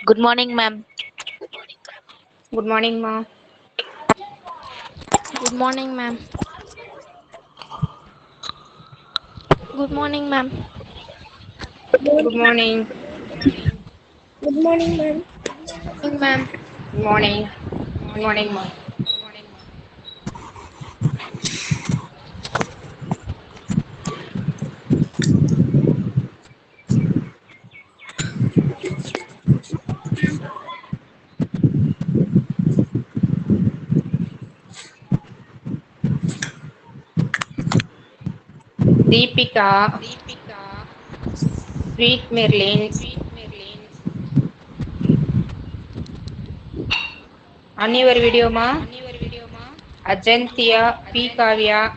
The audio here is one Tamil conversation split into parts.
Good morning, ma'am. Good morning, ma. Good morning, ma'am. Good morning, ma'am. Good morning. Good morning, ma'am. Good morning, ma'am. Good morning. Good morning, ma. Deepika, Sweet Merlin, on your video, ma. Ajantia, P. Kavya.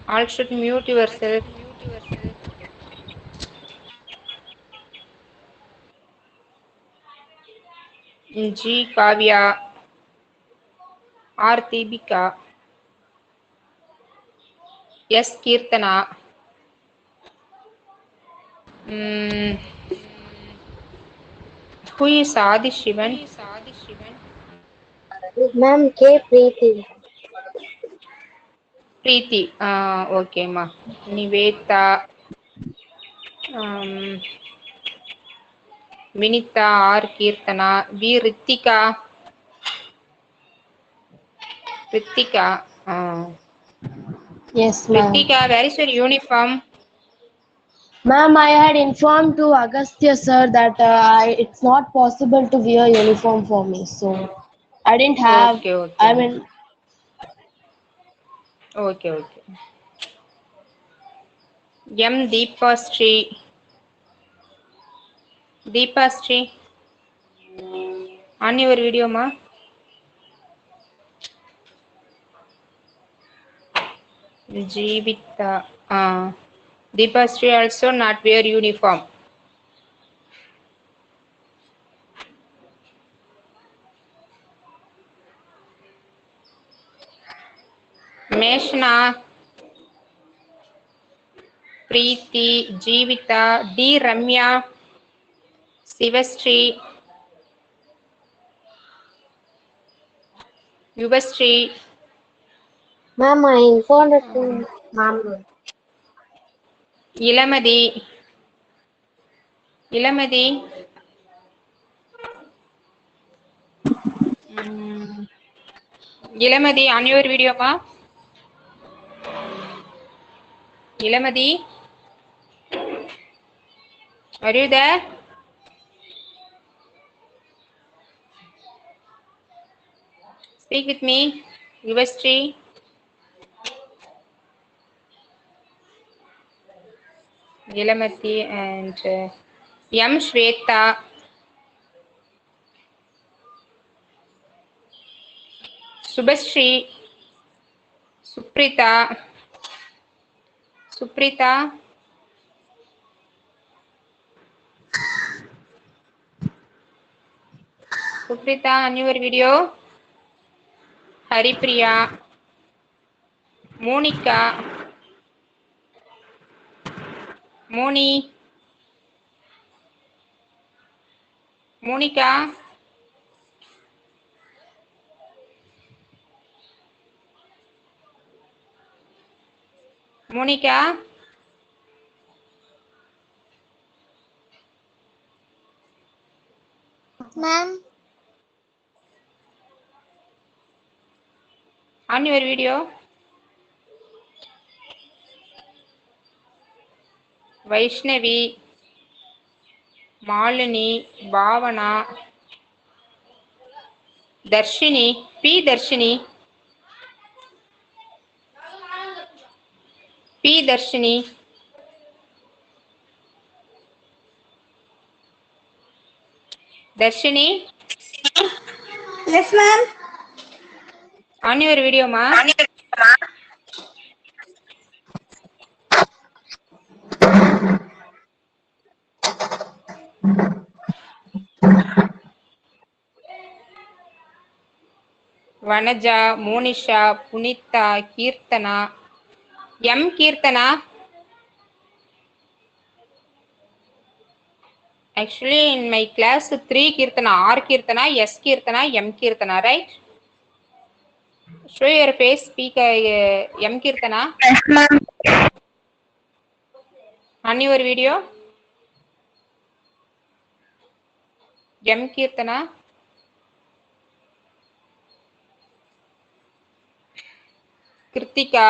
All should mute yourself. G. Kavya, R. Deepika, S. Kirtana. Mm, who is Adi Shivan? Ma'am, K. Preeti. Preeti. Okay, ma. Niveta. Um, Vinita, R. Kirtana. V. Ritika. Ritika. Yes, ma'am. Ritika, where is your uniform? Ma'am, I had informed to Agastya sir that it's not possible to wear uniform for me, so I didn't have. Okay, okay, I ma. mean, Okay, okay. M. Deepasree. Deepasree. On your video, ma. Jeevita. Deepasree also not wear uniform. Meshna. Preeti. Jeevita. D. Ramya. Sivasree. Yuvasree. ma'am, I informed it to ma'am. Ilamadi. Ilamadi. Ilamadi, on your video, ma. Ilamadi. Are you there? Speak with me. Yuvasree. Ilamati and M. Shweta. Subhasree. Suprita. Suprita. Suprita, on your video. Haripriya. Monica. Moni. Monica. Monica. Ma'am. On your video. Vaishnavi. Malini. Bhavana. Darshini. P. Darshini. P. Darshini. Darshini. Yes, ma'am. On your video, ma. Vanaja, Monisha, Punita, Kirtana. M. Kirtana. Actually, in my class, 3 Kirtana, R Kirtana, S Kirtana, M Kirtana, right? Show your face, speak M Kirtana. Yes, ma'am. On your video. M Kirtana. Kritika.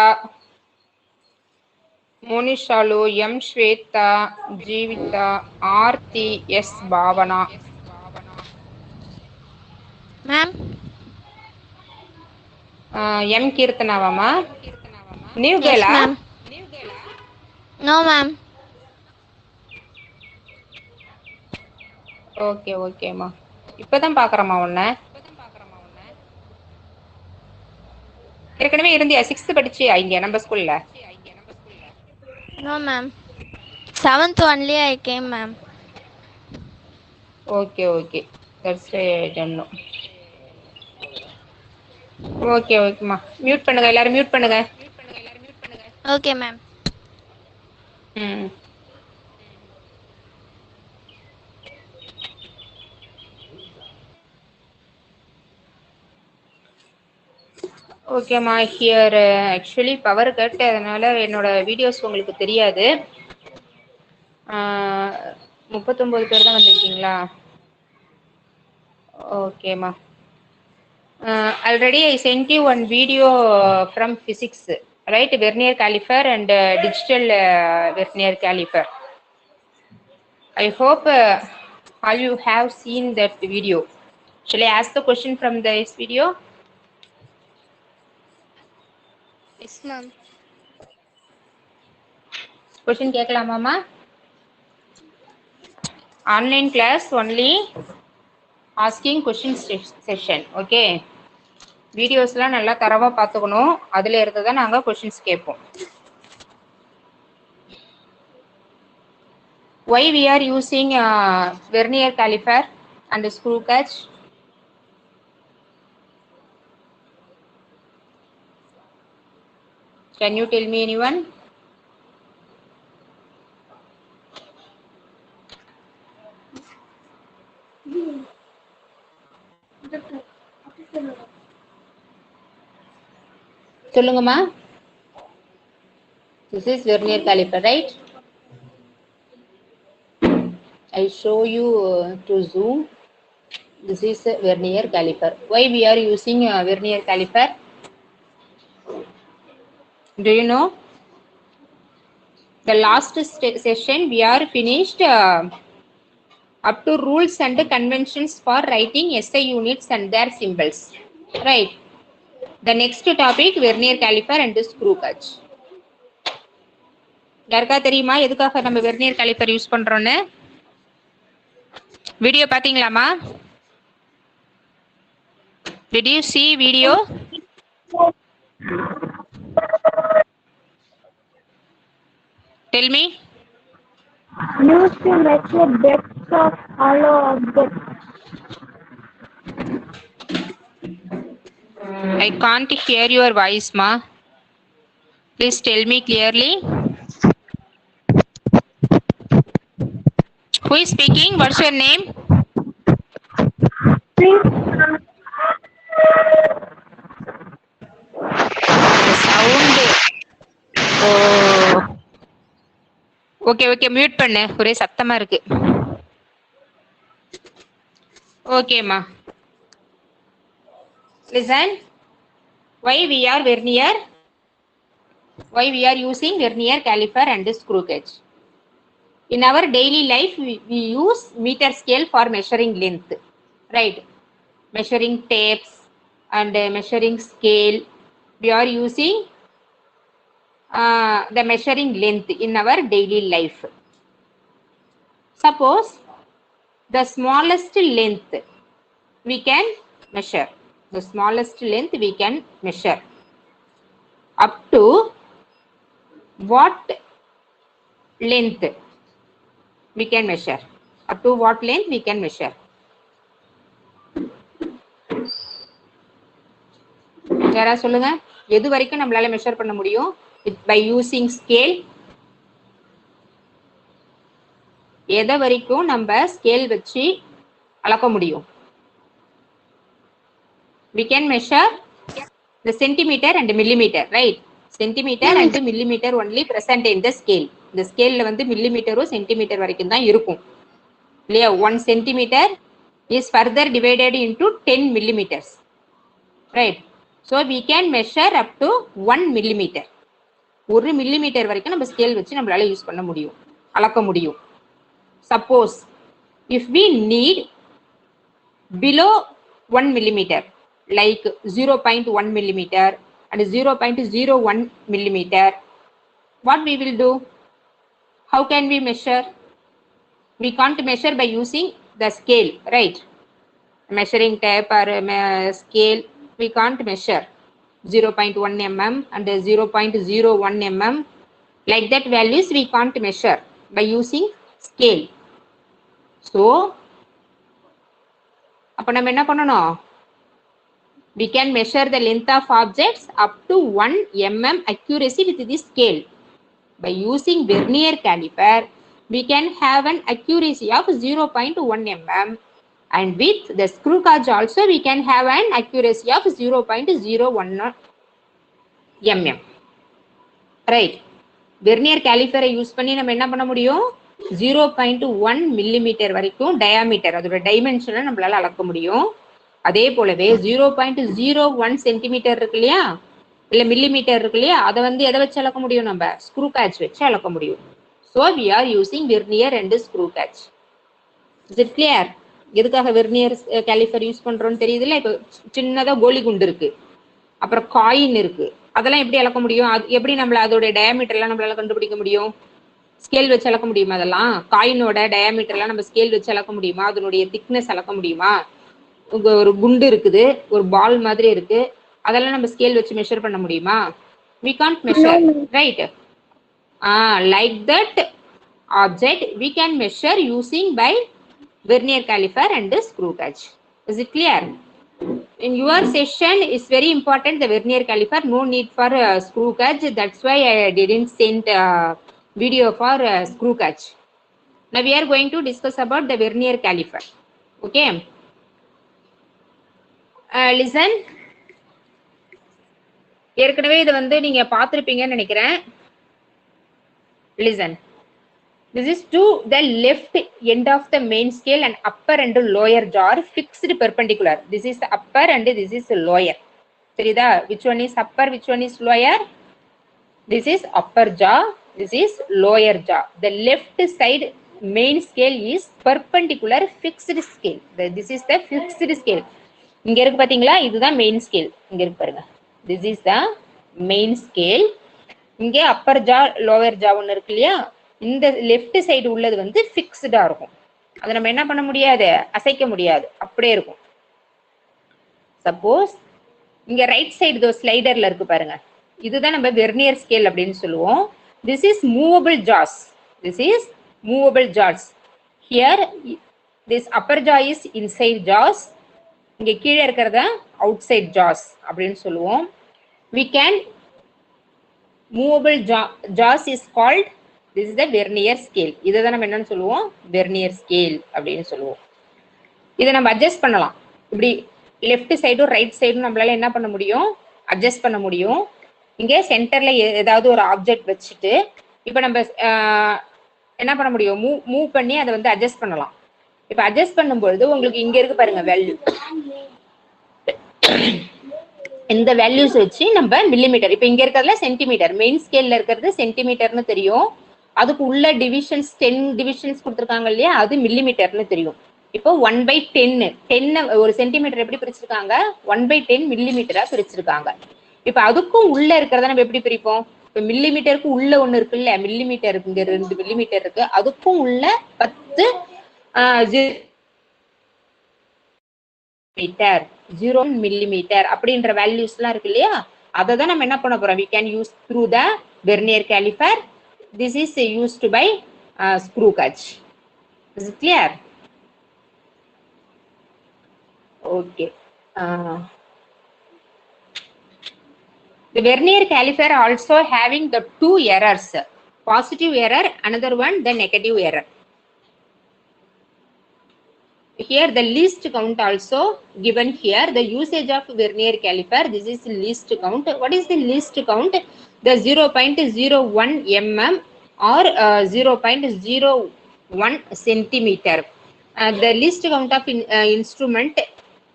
Monishalu, M Shweta, Jeevita, Aarti, S Bhavana. Ma'am. M Kirtana, Vama. New Yes, girl, ma'am. No, ma'am. Okay ஓகேம்மா. இப்பதான் பாக்குறேம்மா உன்ன. ஏற்கனவே இருந்தியா? 6th படிச்சியா இங்க நம்ம ஸ்கூல்ல? No, ma'am. 7th only I came, ma'am. Okay okay. That's I don't know. Okay ஓகேம்மா. மியூட் பண்ணுங்க, எல்லாரும் மியூட் பண்ணுங்க. Okay, ma'am. ம். ஓகேம்மா. ஹியர் ஆக்சுவலி பவர் கட், அதனால என்னோட வீடியோஸ் உங்களுக்கு தெரியாது. 39 பேர் தான் வந்திருக்கீங்களா? ஓகேம்மா. Already I sent you one video from physics, right? Vernier caliper and digital Vernier caliper. I hope all you have seen that video. Shall I ask the question from this video? Yes, ma'am. Question கேட்கலாமாமா? Online class only asking question session. Okay. வீடியோஸ்லாம் நல்லா தரவா பார்த்துக்கணும். அதுல இருந்து தான் நாங்க கொஸ்டின்ஸ் கேட்போம். Why we are using Vernier caliper and screw gauge? Can you tell me anyone? சொல்லுங்கம்மா. This is Vernier caliper, right? I show you to zoom. This is a Vernier caliper. Why we are using Vernier caliper? Do you know? The last session we are finished up to rules and conventions for writing SI units and their symbols. Right. The next topic Vernier caliper and screw gauge. யாருக்கா தெரியுமா எதுக்காக நம்ம வெர்னியர் காலிப்பர் யூஸ் பண்றோம்னு? Video பாத்தீங்களாமா? Did you see video? Tell me. Used to measure depth of hollow objects. I can't hear your voice, ma. Please tell me clearly. Who is speaking? What's your name? Sound. Oh. Okay, okay. Mute பண்ணு. ஒரே சத்தமா இருக்கு. Okay, ma. Listen. Why we are Vernier? Why we are using Vernier caliper and screw gauge? In our daily life, we use meter scale for measuring length, right? Measuring tapes and measuring scale. We are using the measuring length in our daily life. Suppose the smallest length we can measure. The smallest length we can measure. Up to what length we can measure? Up to what length we can measure? யாரா சொல்லுங்க, எது வரைக்கும் நம்மளால மெஷர் பண்ண முடியும் by using scale? எதை வரைக்கும் நம்ம ஸ்கேல் வச்சு அளக்க முடியும்? We can measure the centimeter and millimeter, right? Centimeter and millimeter only present in the scale. இந்த ஸ்கேல்ல வந்து மில்லிமீட்டரும் சென்டிமீட்டர் வரைக்கும் தான் இருக்கும் இல்லையா? 1 centimeter is further divided into 10 millimeters, right? So we can measure up to 1 millimeter. 1 millimetre வரைக்கும் நம்ம ஸ்கேல் வச்சு நம்மளால யூஸ் பண்ண முடியும், அளக்க முடியும். Suppose if we need below 1 millimeter, like 0.1 millimeter and 0.01 millimeter, what we will do? How can we measure? We can't measure by using the scale, right? Measuring tape or scale, we can't measure 0.1 mm and 0.01 mm. Like that values we can't measure by using scale. So, அப்ப நம்ம என்ன பண்ணணும்? We can measure the length of objects up to 1 mm accuracy with this scale. By using vernier caliper, we can have an accuracy of 0.1 mm, and with the screw gauge also we can have an accuracy of 0.01 mm. Right? Vernier caliper use பண்ணி நம்ம என்ன பண்ண முடியும்? 0.1 millimeter வரைக்கும் diameter, அதோட dimension நம்மளால அளக்க முடியும். அதே போலவே 0.01 சென்டிமீட்டர் இருக்கு இல்லையா, இல்ல மில்லிமீட்டர் இருக்கு இல்லையா, அதை வந்து எதை வச்சு அளக்க முடியும்? நம்ம ஸ்க்ரூ கேட்ச் வச்சு அளக்க முடியும். So we are using vernier and screw gauge. Is it clear? எதுக்காக வெர்னியர் கேலிஃபர் யூஸ் பண்றோம்னு தெரியுதுல்ல? இப்போ சின்னதா கோலி குண்டு இருக்கு, அப்புறம் காயின் இருக்கு, அதெல்லாம் எப்படி அளக்க முடியும்? அது எப்படி நம்மள அதோட டயாமீட்டர்லாம் நம்மளால கண்டுபிடிக்க முடியும்? ஸ்கேல் வச்சு அளக்க முடியுமா? அதெல்லாம் காயினோட டயாமீட்டர்லாம் நம்ம ஸ்கேல் வச்சு அளக்க முடியுமா? அதனுடைய திக்னஸ் அளக்க முடியுமா? ஒரு குண்டு இருக்குது, ஒரு பால் மாதிரி இருக்கு, அதெல்லாம் நம்ம ஸ்கேல் வச்சு மெஷர் பண்ண முடியுமா? We can't measure, right? Like that object we can measure using by vernier caliper and the screw gauge. Is it clear? In your session is very important, the vernier caliper, no need for screw gauge. That's why I didn't send video for screw gauge. Now we are going to discuss about the vernier caliper. Okay? Listen. ஏற்கனவே இதை வந்து நீங்க பார்த்திருப்பீங்கன்னு நினைக்கிறேன். Listen. This is to the left end of the main scale and upper and lower jaw are fixed perpendicular. This is the upper and this is lower. Saritha? Which one is upper? Which one is lower? This is upper jaw. This is lower jaw. The left side main scale is perpendicular fixed scale. This is the fixed scale. இங்க இருக்கு பாத்தீங்களா? இதுதான் மெயின் ஸ்கேல். இங்க இருக்கு பாருங்க. This is the main scale. இங்கே அப்பர் ஜா லோவர் ஜா ஒன்று இருக்கு இல்லையா, இந்த லெஃப்ட் சைடு உள்ளது வந்து ஃபிக்ஸ்டா இருக்கும். அதை நம்ம என்ன பண்ண முடியாது? அசைக்க முடியாது, அப்படியே இருக்கும். சப்போஸ் இங்க ரைட் சைடு தோ ஸ்லைடர்ல இருக்கு பாருங்க, இதுதான் நம்ம வெர்னியர் ஸ்கேல் அப்படின்னு சொல்லுவோம். This is movable jaws. This is movable jaws. Here this upper jaw is inside jaws. இங்க கீழே இருக்கிறத அவுட் சைட் ஜாஸ் அப்படின்னு சொல்லுவோம். We can movable jaws is called, this is the vernier scale. இதை தான் நம்ம என்னன்னு சொல்லுவோம்? வெர்னியர் ஸ்கேல் அப்படின்னு சொல்லுவோம். இதை நம்ம அட்ஜஸ்ட் பண்ணலாம். இப்படி லெஃப்ட் சைடும் ரைட் சைடும் நம்மளால என்ன பண்ண முடியும்? அட்ஜஸ்ட் பண்ண முடியும். இங்கே சென்டர்ல ஏதாவது ஒரு ஆப்ஜெக்ட் வச்சுட்டு இப்போ நம்ம என்ன பண்ண முடியும்? மூவ் பண்ணி அதை வந்து அட்ஜஸ்ட் பண்ணலாம். இப்ப அட்ஜஸ்ட் பண்ணும்பொழுது உங்களுக்கு இங்க இருக்கு பாருங்க வேல்யூ, இந்த வேல்யூஸ் வச்சு நம்ம மில்லிமீட்டர், இப்ப இங்க இருக்கிறதுல சென்டிமீட்டர், மெயின் ஸ்கேல்ல இருக்கிறது சென்டிமீட்டர்னு தெரியும். அதுக்கு உள்ள டிவிஷன்ஸ் 10 டிவிஷன்ஸ் கொடுத்துருக்காங்க இல்லையா, அது மில்லிமீட்டர்னு தெரியும். இப்போ 1/10 ஒரு சென்டிமீட்டர் எப்படி பிரிச்சிருக்காங்க? 1/10 மில்லிமீட்டரா பிரிச்சிருக்காங்க. இப்ப அதுக்கும் உள்ள இருக்கிறத நம்ம எப்படி பிரிப்போம்? இப்ப மில்லிமீட்டருக்கு உள்ள ஒண்ணு இருக்கு இல்ல, மில்லிமீட்டர் இங்க 2 மில்லிமீட்டர் இருக்கு, அதுக்கும் உள்ள 10 மீட்டர் 0 millimeter அப்படின்ற வேல்யூஸ் எல்லாம் இருக்கு இல்லையா, அதை தான் நம்ம என்ன பண்ண போறோம்? we can use through the vernier caliper. This is used by screw gauge. Is it clear? Okay. The vernier caliper also having the two errors, positive error, another one the negative error. Here the least count also given here. The usage of vernier caliper, this is least count. What is the least count? The 0.01 mm or 0.01 centimeter. The least count of instrument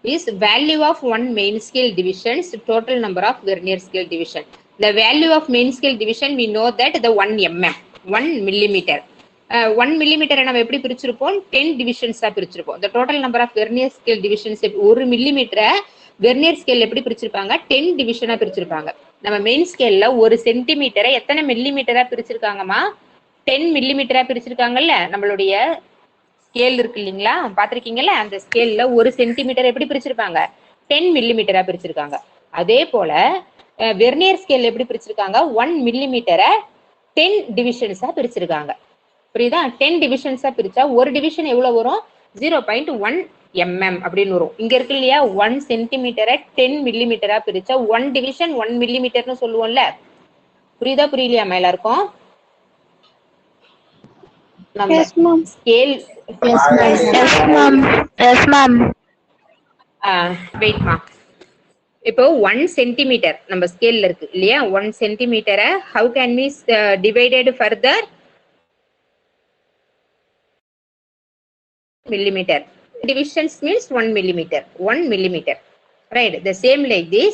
is value of one main scale divisions total number of vernier scale division. The value of main scale division, we know that the 1 mm, 1 millimeter. 1 millimeter நம்ம எப்படி பிரிச்சிருப்போம்? 10 டிவிஷன்ஸா பிரிச்சிருப்போம். The total number of vernier scale divisions, 1 millimeter vernier scale எப்படி பிரிச்சிருப்பாங்க? 10 டிவிஷனா பிரிச்சிருப்பாங்க. நம்ம மெயின் ஸ்கேல்ல ஒரு சென்டிமீட்டரை எத்தனை மில்லிமீட்டரா பிரிச்சிருக்காங்கம்மா? 10 மில்லிமீட்டரா பிரிச்சிருக்காங்கல்ல. நம்மளுடைய ஸ்கேல் இருக்கு இல்லைங்களா, பாத்திருக்கீங்கல்ல, அந்த ஸ்கேல்ல ஒரு சென்டிமீட்டர் எப்படி பிரிச்சிருப்பாங்க? 10 மில்லிமீட்டரா பிரிச்சிருக்காங்க. அதே போல வெர்னியர் ஸ்கேல் எப்படி பிரிச்சிருக்காங்க? 1 மில்லிமீட்டரை 10 டிவிஷன்ஸா பிரிச்சிருக்காங்க. புரியுதா? 10 டிவிஷன்ஸா பிரிச்சா ஒரு டிவிஷன் எவ்வளவு வரும்? 0.1 mm அப்படின்னு வரும். இங்க இருக்கு இல்லையா, 1 சென்டிமீட்டரை 10 மில்லிமீட்டரா பிரிச்சா 1 டிவிஷன் 1 மில்லிமீட்டர்னு சொல்லுவோம்ல. புரியுதா புரியலையாமா எல்லாருக்கும்? Yes, ma'am. Scale Yes, ma'am. Yes, ma'am. வெயிட்மா. இப்போ 1 சென்டிமீட்டர் நம்ம ஸ்கேல்ல இருக்கு இல்லையா, 1 சென்டிமீட்டரை how can we divided further? Millimeter. Divisions means 1 millimeter. 1 millimeter. Right. The same like this.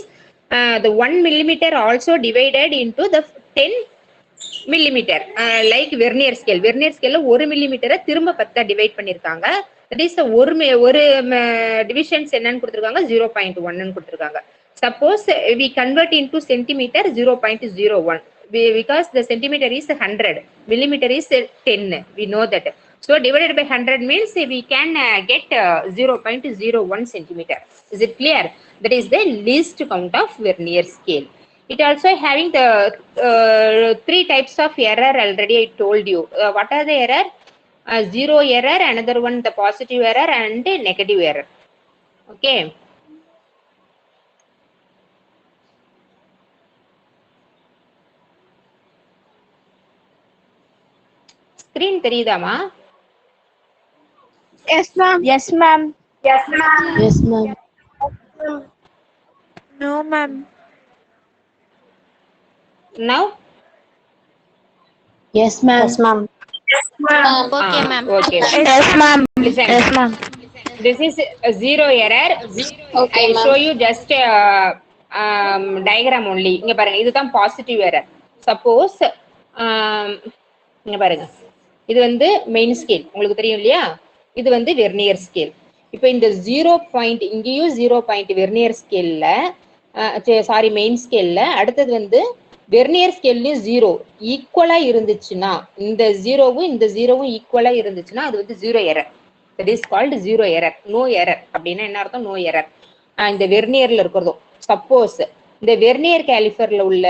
The 1 millimeter also divided into the 10 millimeter. Like vernier scale. Vernier scale 1 millimeter திரும்ப 10 divide பண்ணிருக்காங்க. That is ஒரு divisions என்னன்னு கொடுத்திருக்காங்க? 0.1 கொடுத்திருக்காங்க. Suppose we convert into centimeter, 0.01. Because the centimeter is 100, millimeter is 10. We know that. So divided by 100 means we can get 0.01 centimeter. Is it clear? That is the least count of vernier scale. It also having the 3 types of error already I told you. What are the error? Zero error, another one the positive error and negative error. Okay. Screen தெரியுதாமா? Yes, ma'am. Yes, ma'am. Yes, ma'am. No, ma'am. Now? Yes, ma'am. Yes, ma'am. Okay, ma'am. Okay. Yes, ma'am. Listen. Yes, ma'am. This is a zero error. Okay, I ma'am. show you just diagram only. இங்க பாருங்க, இதுதான் பாசிட்டிவ் எரர். சப்போஸ் இங்க பாருங்க, இது வந்து மெயின் ஸ்கேல், உங்களுக்கு தெரியும் இல்லையா, இது வந்து வெர்னியர் ஸ்கேல். இப்போ இந்த 0 பாயிண்ட் இங்கேயும் 0 பாயிண்ட் வெர்னியர் ஸ்கேல்ல, சாரி மெயின் ஸ்கேல்ல, அடுத்தது வந்து வெர்னியர் ஸ்கேல்லையும் 0 ஈக்குவலா இருந்துச்சுன்னா, இந்த 0வும் இந்த 0வும் ஈக்குவலா இருந்துச்சுன்னா அது வந்து 0 error. That is called zero error. No error அப்படின்னா என்ன அர்த்தம்? No error. இந்த வெர்னியர்ல இருக்கிறதும். சப்போஸ் இந்த வெர்னியர் கேலிஃபர்ல உள்ள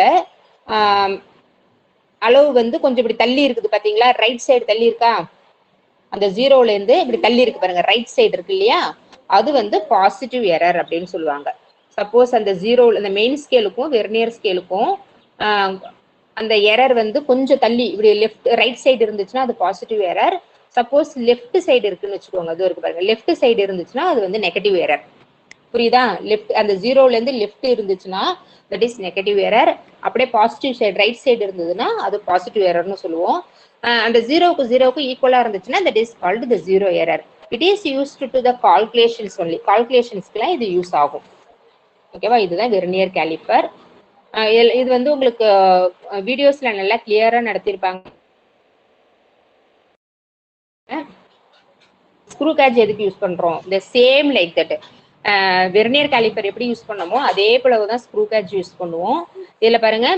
அளவு வந்து கொஞ்சம் இப்படி தள்ளி இருக்குது பாத்தீங்களா, ரைட் சைடு தள்ளி இருக்கா, அந்த 0ல இருந்து இப்படி தள்ளி இருக்கு பாருங்க, ரைட் சைடு இருக்கு இல்லையா, அது வந்து பாசிட்டிவ் எரர் அப்படின்னு சொல்லுவாங்க. சப்போஸ் அந்த 0 அந்த மெயின் ஸ்கேலுக்கும் வெர்னியர் ஸ்கேலுக்கும் அந்த எரர் வந்து கொஞ்சம் தள்ளி இப்படி லெஃப்ட் ரைட் சைடு இருந்துச்சுன்னா அது positive error. Suppose left side இருக்குன்னு வச்சுக்கோங்க, அது இருக்கு பாருங்க, லெஃப்ட் சைடு இருந்துச்சுன்னா அது வந்து நெகட்டிவ் எரர். புரியுதா? லெஃப்ட் அந்த 0ல இருந்து லெஃப்ட் இருந்துச்சுன்னா தட் இஸ் நெகட்டிவ் எரர். அப்படியே பாசிட்டிவ் சைடு ரைட் சைடு இருந்ததுன்னா அது பாசிட்டிவ் எரர்னு சொல்லுவோம். அந்த 0க்கு ஈக்குவலா இருந்துச்சுன்னா that is called the zero error. It is used to the calculations only. கால்குலேஷன்ஸ்க்குலாம் இது யூஸ் ஆகும். ஓகேவா? இதுதான் வெர்னியர் கேலிப்பர். இது வந்து உங்களுக்கு வீடியோஸ்ல நல்லா கிளியரா நடத்திருப்பாங்க. ஸ்க்ரூ கேஜ் எதுக்கு யூஸ் பண்றோம்? the same like that. Vernier caliper எப்படி யூஸ் பண்ணமோ அதே போலதான் ஸ்க்ரூ கேஜ் யூஸ் பண்ணுவோம். இதுல பாருங்க,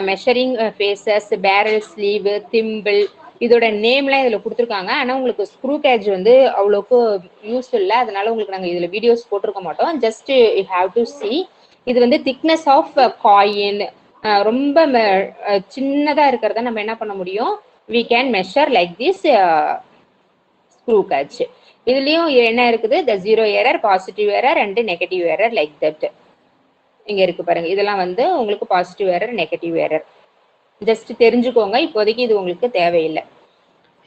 measuring faces, barrel, sleeve, thimble, இதோட நேம்லாம் இதுல கொடுத்துருக்காங்க. ஆனா உங்களுக்கு ஸ்க்ரூ கேஜ் வந்து அவ்வளோக்கு யூஸ் இல்லை, அதனால உங்களுக்கு நாங்க இதுல வீடியோஸ் போட்டிருக்க மாட்டோம். Just you have to C. இது வந்து திக்னஸ் ஆஃப் காயின், ரொம்ப சின்னதா இருக்கிறத நம்ம என்ன பண்ண முடியும், we can measure like this screw gauge. இதுலயும் என்ன இருக்குது, the zero error, positive error and negative error like that. இங்க இருக்கு பாருங்க, இதெல்லாம் வந்து உங்களுக்கு positive error, negative error. Just தெரிஞ்சுக்கோங்க, இப்போதைக்கு இது உங்களுக்கு தேவையில்லை.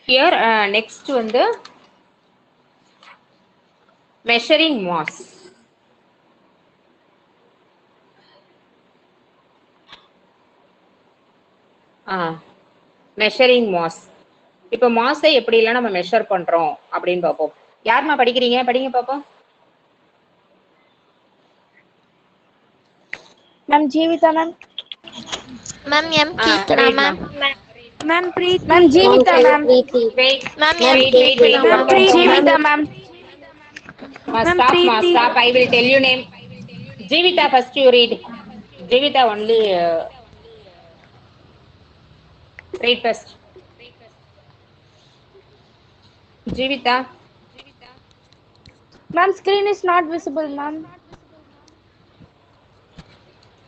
ஹியர் நெக்ஸ்ட் வந்து மெஷரிங் மாஸ். Measuring mass. இப்போ மாஸை எப்படிலாம் நம்ம மெஷர் பண்றோம் அப்படின்னு பார்ப்போம். யாருமா படிக்கிறீங்க? படிங்க பார்ப்போம். Ma'am, Jeevita ma'am. Ma'am, M. Keertana, ma'am. Ma'am, Preeti. Ma'am, Jeevita ma'am. Wait, Ma'am, wait, wait, wait. Ma'am, Jeevita ma'am. Ma'am, Stop, Preeti. stop. I will tell you name. Jivita, first you read. Jivita only. Read first. Jivita. Ma'am, screen is not visible, ma'am.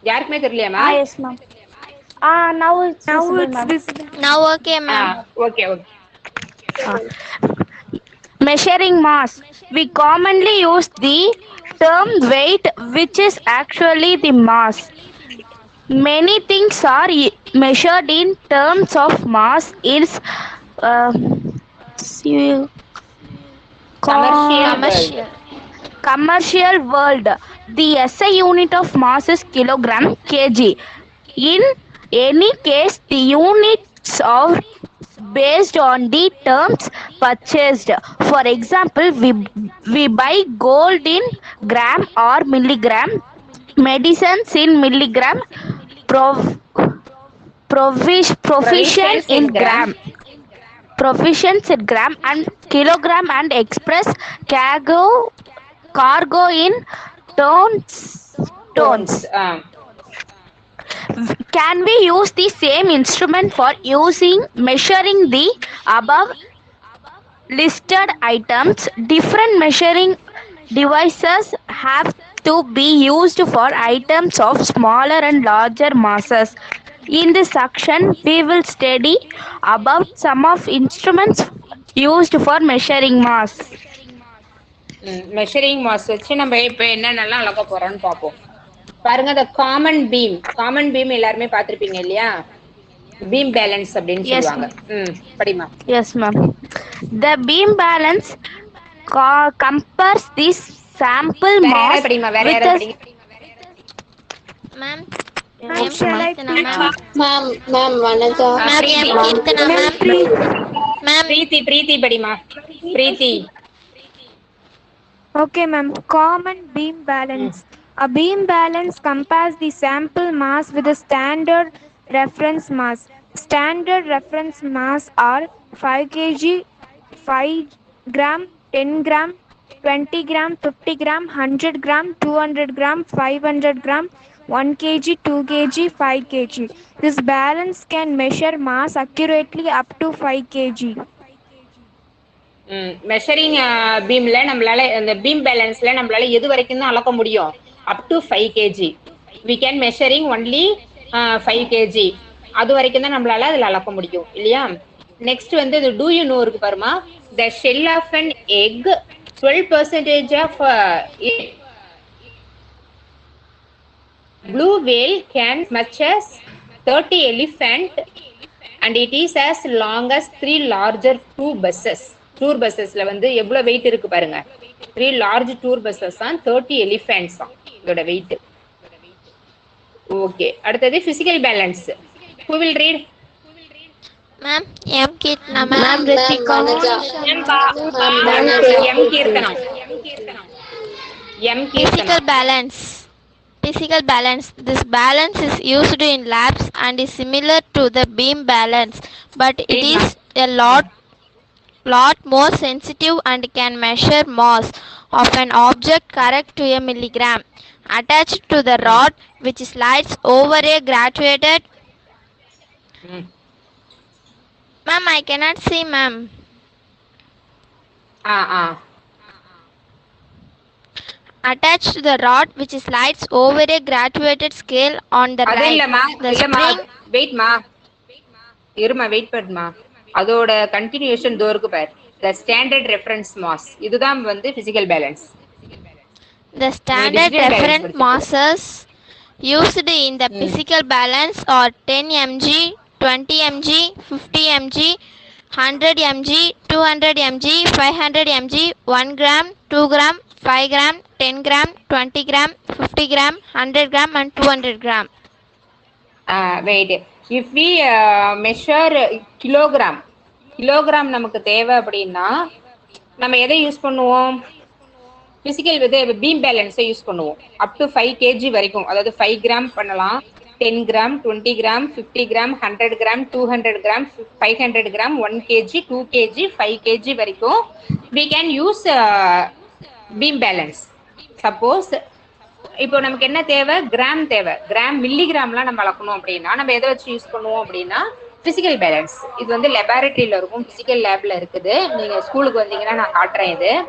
யாருக்குமே தெரியலையாமா? Yes, ma'am. Now it's visible. Now, okay, ma'am. Okay, okay. Measuring mass. We commonly use the term weight, which is actually the mass. Many things are measured in terms of mass. Is commercial world. The SI unit of mass is kilogram, kg. In any case, the units are based on the terms purchased. For example, we buy gold in gram or milligram, medicines in milligram, provisions in gram. Provisions in gram and kilogram, and express cargo in tons. Can we use the same instrument for measuring the above listed items? Different measuring devices have to be used for items of smaller and larger masses. In this section, we will study about some of instruments used for measuring mass. Measuring mass வச்சு நம்ம இப்போ என்னென்னலாம் அளக்க போறோம்னு பார்ப்போம். பாருங்க, the காமன் பீம் எல்லாருமே பார்த்திருப்பீங்க இல்லையா? பீம் பேலன்ஸ் அப்படின்னு சொல்லுவாங்க. படிமா. Yes, ma'am. The beam balance compares the sample mass with the... Ma'am. Ma'am, shall I Ma'am. Ma'am, Vanessa. Ma'am, M. Keertana, ma'am. Ma'am. Preethi படிமா. Preethi. Okay, ma'am. Common beam balance. A beam balance compares the sample mass with the standard reference mass. Standard reference mass are 5 kg, 5 gram, 10 gram, 20 gram, 50 gram, 100 gram, 200 gram, 500 gram, 1 kg, 2 kg, 5 kg. This balance can measure mass accurately up to 5 kg. Measuring பீம்ல நம்மளால அந்த பீம் பேலன்ஸ்ல நம்மளால எது வரைக்கும் தான் அளக்க முடியும்? Up to 5 kg. we can measuring only 5 kg. அது வரைக்கும் தான் நம்மளால அதுல அளக்க முடியும் இல்லையா? நெக்ஸ்ட் வந்து இது do you know இருக்கு பாருமா. the shell of an egg 12% of blue whale can much as 30 elephant and it is as long as 3 larger tour buses. Tour பஸ்ஸஸ்ல வந்து எவ்வளவு வெயிட் இருக்கு பாருங்க. 3 large tour buses தான் 30 elephants தான் இதோட வெயிட். ஓகே, அடுத்தது physical balance. who will read? Ma'am, M. Keertana, ma'am. Physical balance. This balance is used in labs and is similar to the beam balance, but it is a lot more sensitive and can measure mass of an object correct to a milligram. Attached to the rod, which slides over a graduated. Ma'am, I cannot see, ma'am. Attached to the rod, which slides over a graduated scale on the right. The spring. Wait பண்ணுமா. அதோட கண்டினியூஷன் தோருக்கு பார். the standard reference mass. இதுதான் வந்து physical balance. The standard reference masses used in the physical balance are 10 mg, 20 mg, 50 mg, 100 mg, 200 mg, 500 mg, 1 gram, 2 gram, 5 gram, 10 gram, 20 gram, 50 gram, 100 gram and 200 gram. Wait. If we measure kilogram நமக்கு தேவை அப்படின்னா நம்ம எதை யூஸ் பண்ணுவோம்? பிசிக்கல் பீம் பேலன்ஸை யூஸ் பண்ணுவோம். அப் டு 5 kg வரைக்கும், அதாவது 5 கிராம் பண்ணலாம், 10 gram, 20 gram, 50 gram, 100 gram, 200 gram, 500 gram, 1 kg, 2 kg, 5 kg வரைக்கும் we can use beam balance. Suppose இப்போ நமக்கு என்ன தேவை? கிராம் தேவை. மில்லிகிராம்லாம் நம்ம அளக்கணும் அப்படின்னா நம்ம எதை வச்சு யூஸ் பண்ணுவோம் அப்படின்னா பிசிக்கல் பேலன்ஸ். இது வந்து லெபார்டரியில இருக்கும், பிசிக்கல் லேப்ல இருக்குது. நீங்க ஸ்கூலுக்கு வந்தீங்கன்னா நான் காட்டுறேன்.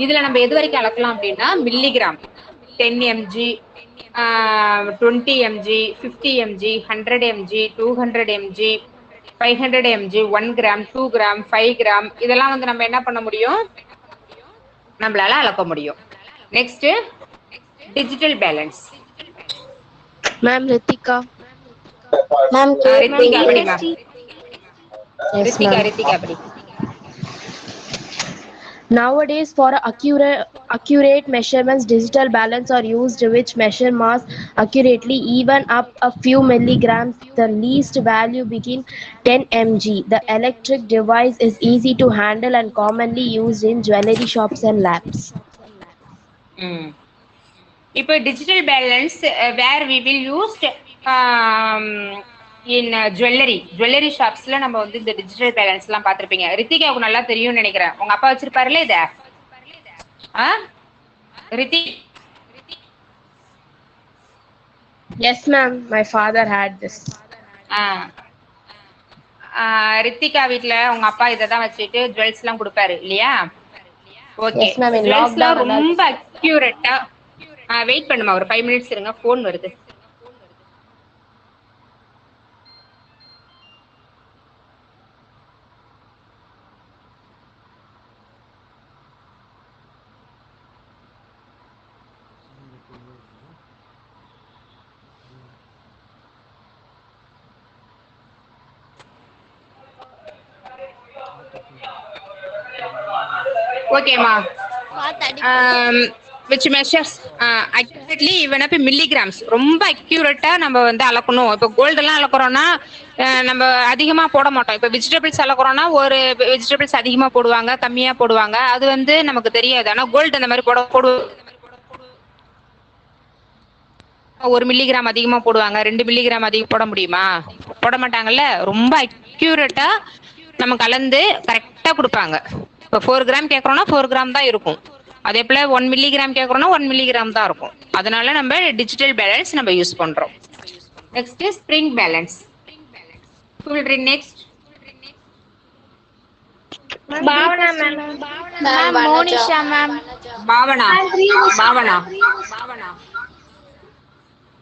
இதுல நம்ம எது வரைக்கும் அளக்கலாம் அப்படின்னா milligram, 10 mg, 20 mg, 50 mg, 100 mg, 200 mg, 500 mg, 1 gram, 2 gram, 5 gram, இதெல்லாம் வந்து நம்ம என்ன பண்ண முடியும்? நம்மளால அளக்க முடியும். Next digital balance. Ma'am, Ritika. Ma'am, Ritika padi ma. Yes, ma'am. Ritika padi. Nowadays, for accurate measurements, digital balance are used, which measure mass accurately, even up a few milligrams. The least value begin 10 mg. The electric device is easy to handle and commonly used in jewelry shops and labs. இப்போ digital balance where we will used in jewellery ஷாப்ஸ்ல நம்ம வந்து இந்த டிஜிட்டல் பேலன்ஸ் எல்லாம் பார்த்திருப்பீங்க. ரித்திகாவுக்கு நல்லா தெரியும்னு நினைக்கிறேன். உங்க அப்பா வச்சிருப்பாருல இத? Riddhi? Yes, ma'am. My father had this. Ritika வீட்ல உங்க அப்பா இததான் வச்சுட்டு ஜுவல்ஸ் எல்லாம் கொடுப்பாரு இல்லையா? Okay. Yes, ma'am. In lockdown ரொம்ப அக்யூரேட்டா. வெயிட் பண்ணுமா, ஒரு 5 minutes இருங்க, போன் வருது. ஓகேமா. which measures accurately even up milligrams. ரொம்ப அக்யூரேட்டா நம்ம வந்து அளக்கணும். இப்போ கோல்டு எல்லாம் அளக்குறோம்னா நம்ம அதிகமா போட மாட்டோம். இப்போ வெஜிடபிள்ஸ் அளக்குறோம்னா ஒரு வெஜிடபிள்ஸ் அதிகமா போடுவாங்க, கம்மியா போடுவாங்க, அது வந்து நமக்கு தெரியாது. ஆனா கோல்டு அந்த மாதிரி போடு 1 மில்லிகிராம் அதிகமா போடுவாங்க, 2 மில்லிகிராம் அதிகம் போட முடியுமா? போட மாட்டாங்கல்ல. ரொம்ப அக்யூரேட்டா நம்ம கலந்து கரெக்டா கொடுப்பாங்க. இப்போ 4 கிராம் கேட்கறோம்னா 4 கிராம் தான் இருக்கும். அதே போல 1 மில்லிகிராம் கேட்கறோம்னா 1 மில்லிகிராம் தான் இருக்கும். அதனால நம்ம டிஜிட்டல் பேலன்ஸ் நம்ம யூஸ் பண்றோம். Next spring balance. Who will read next? Bhavana ma'am. Ma'am, Monisha ma'am. Bhavana.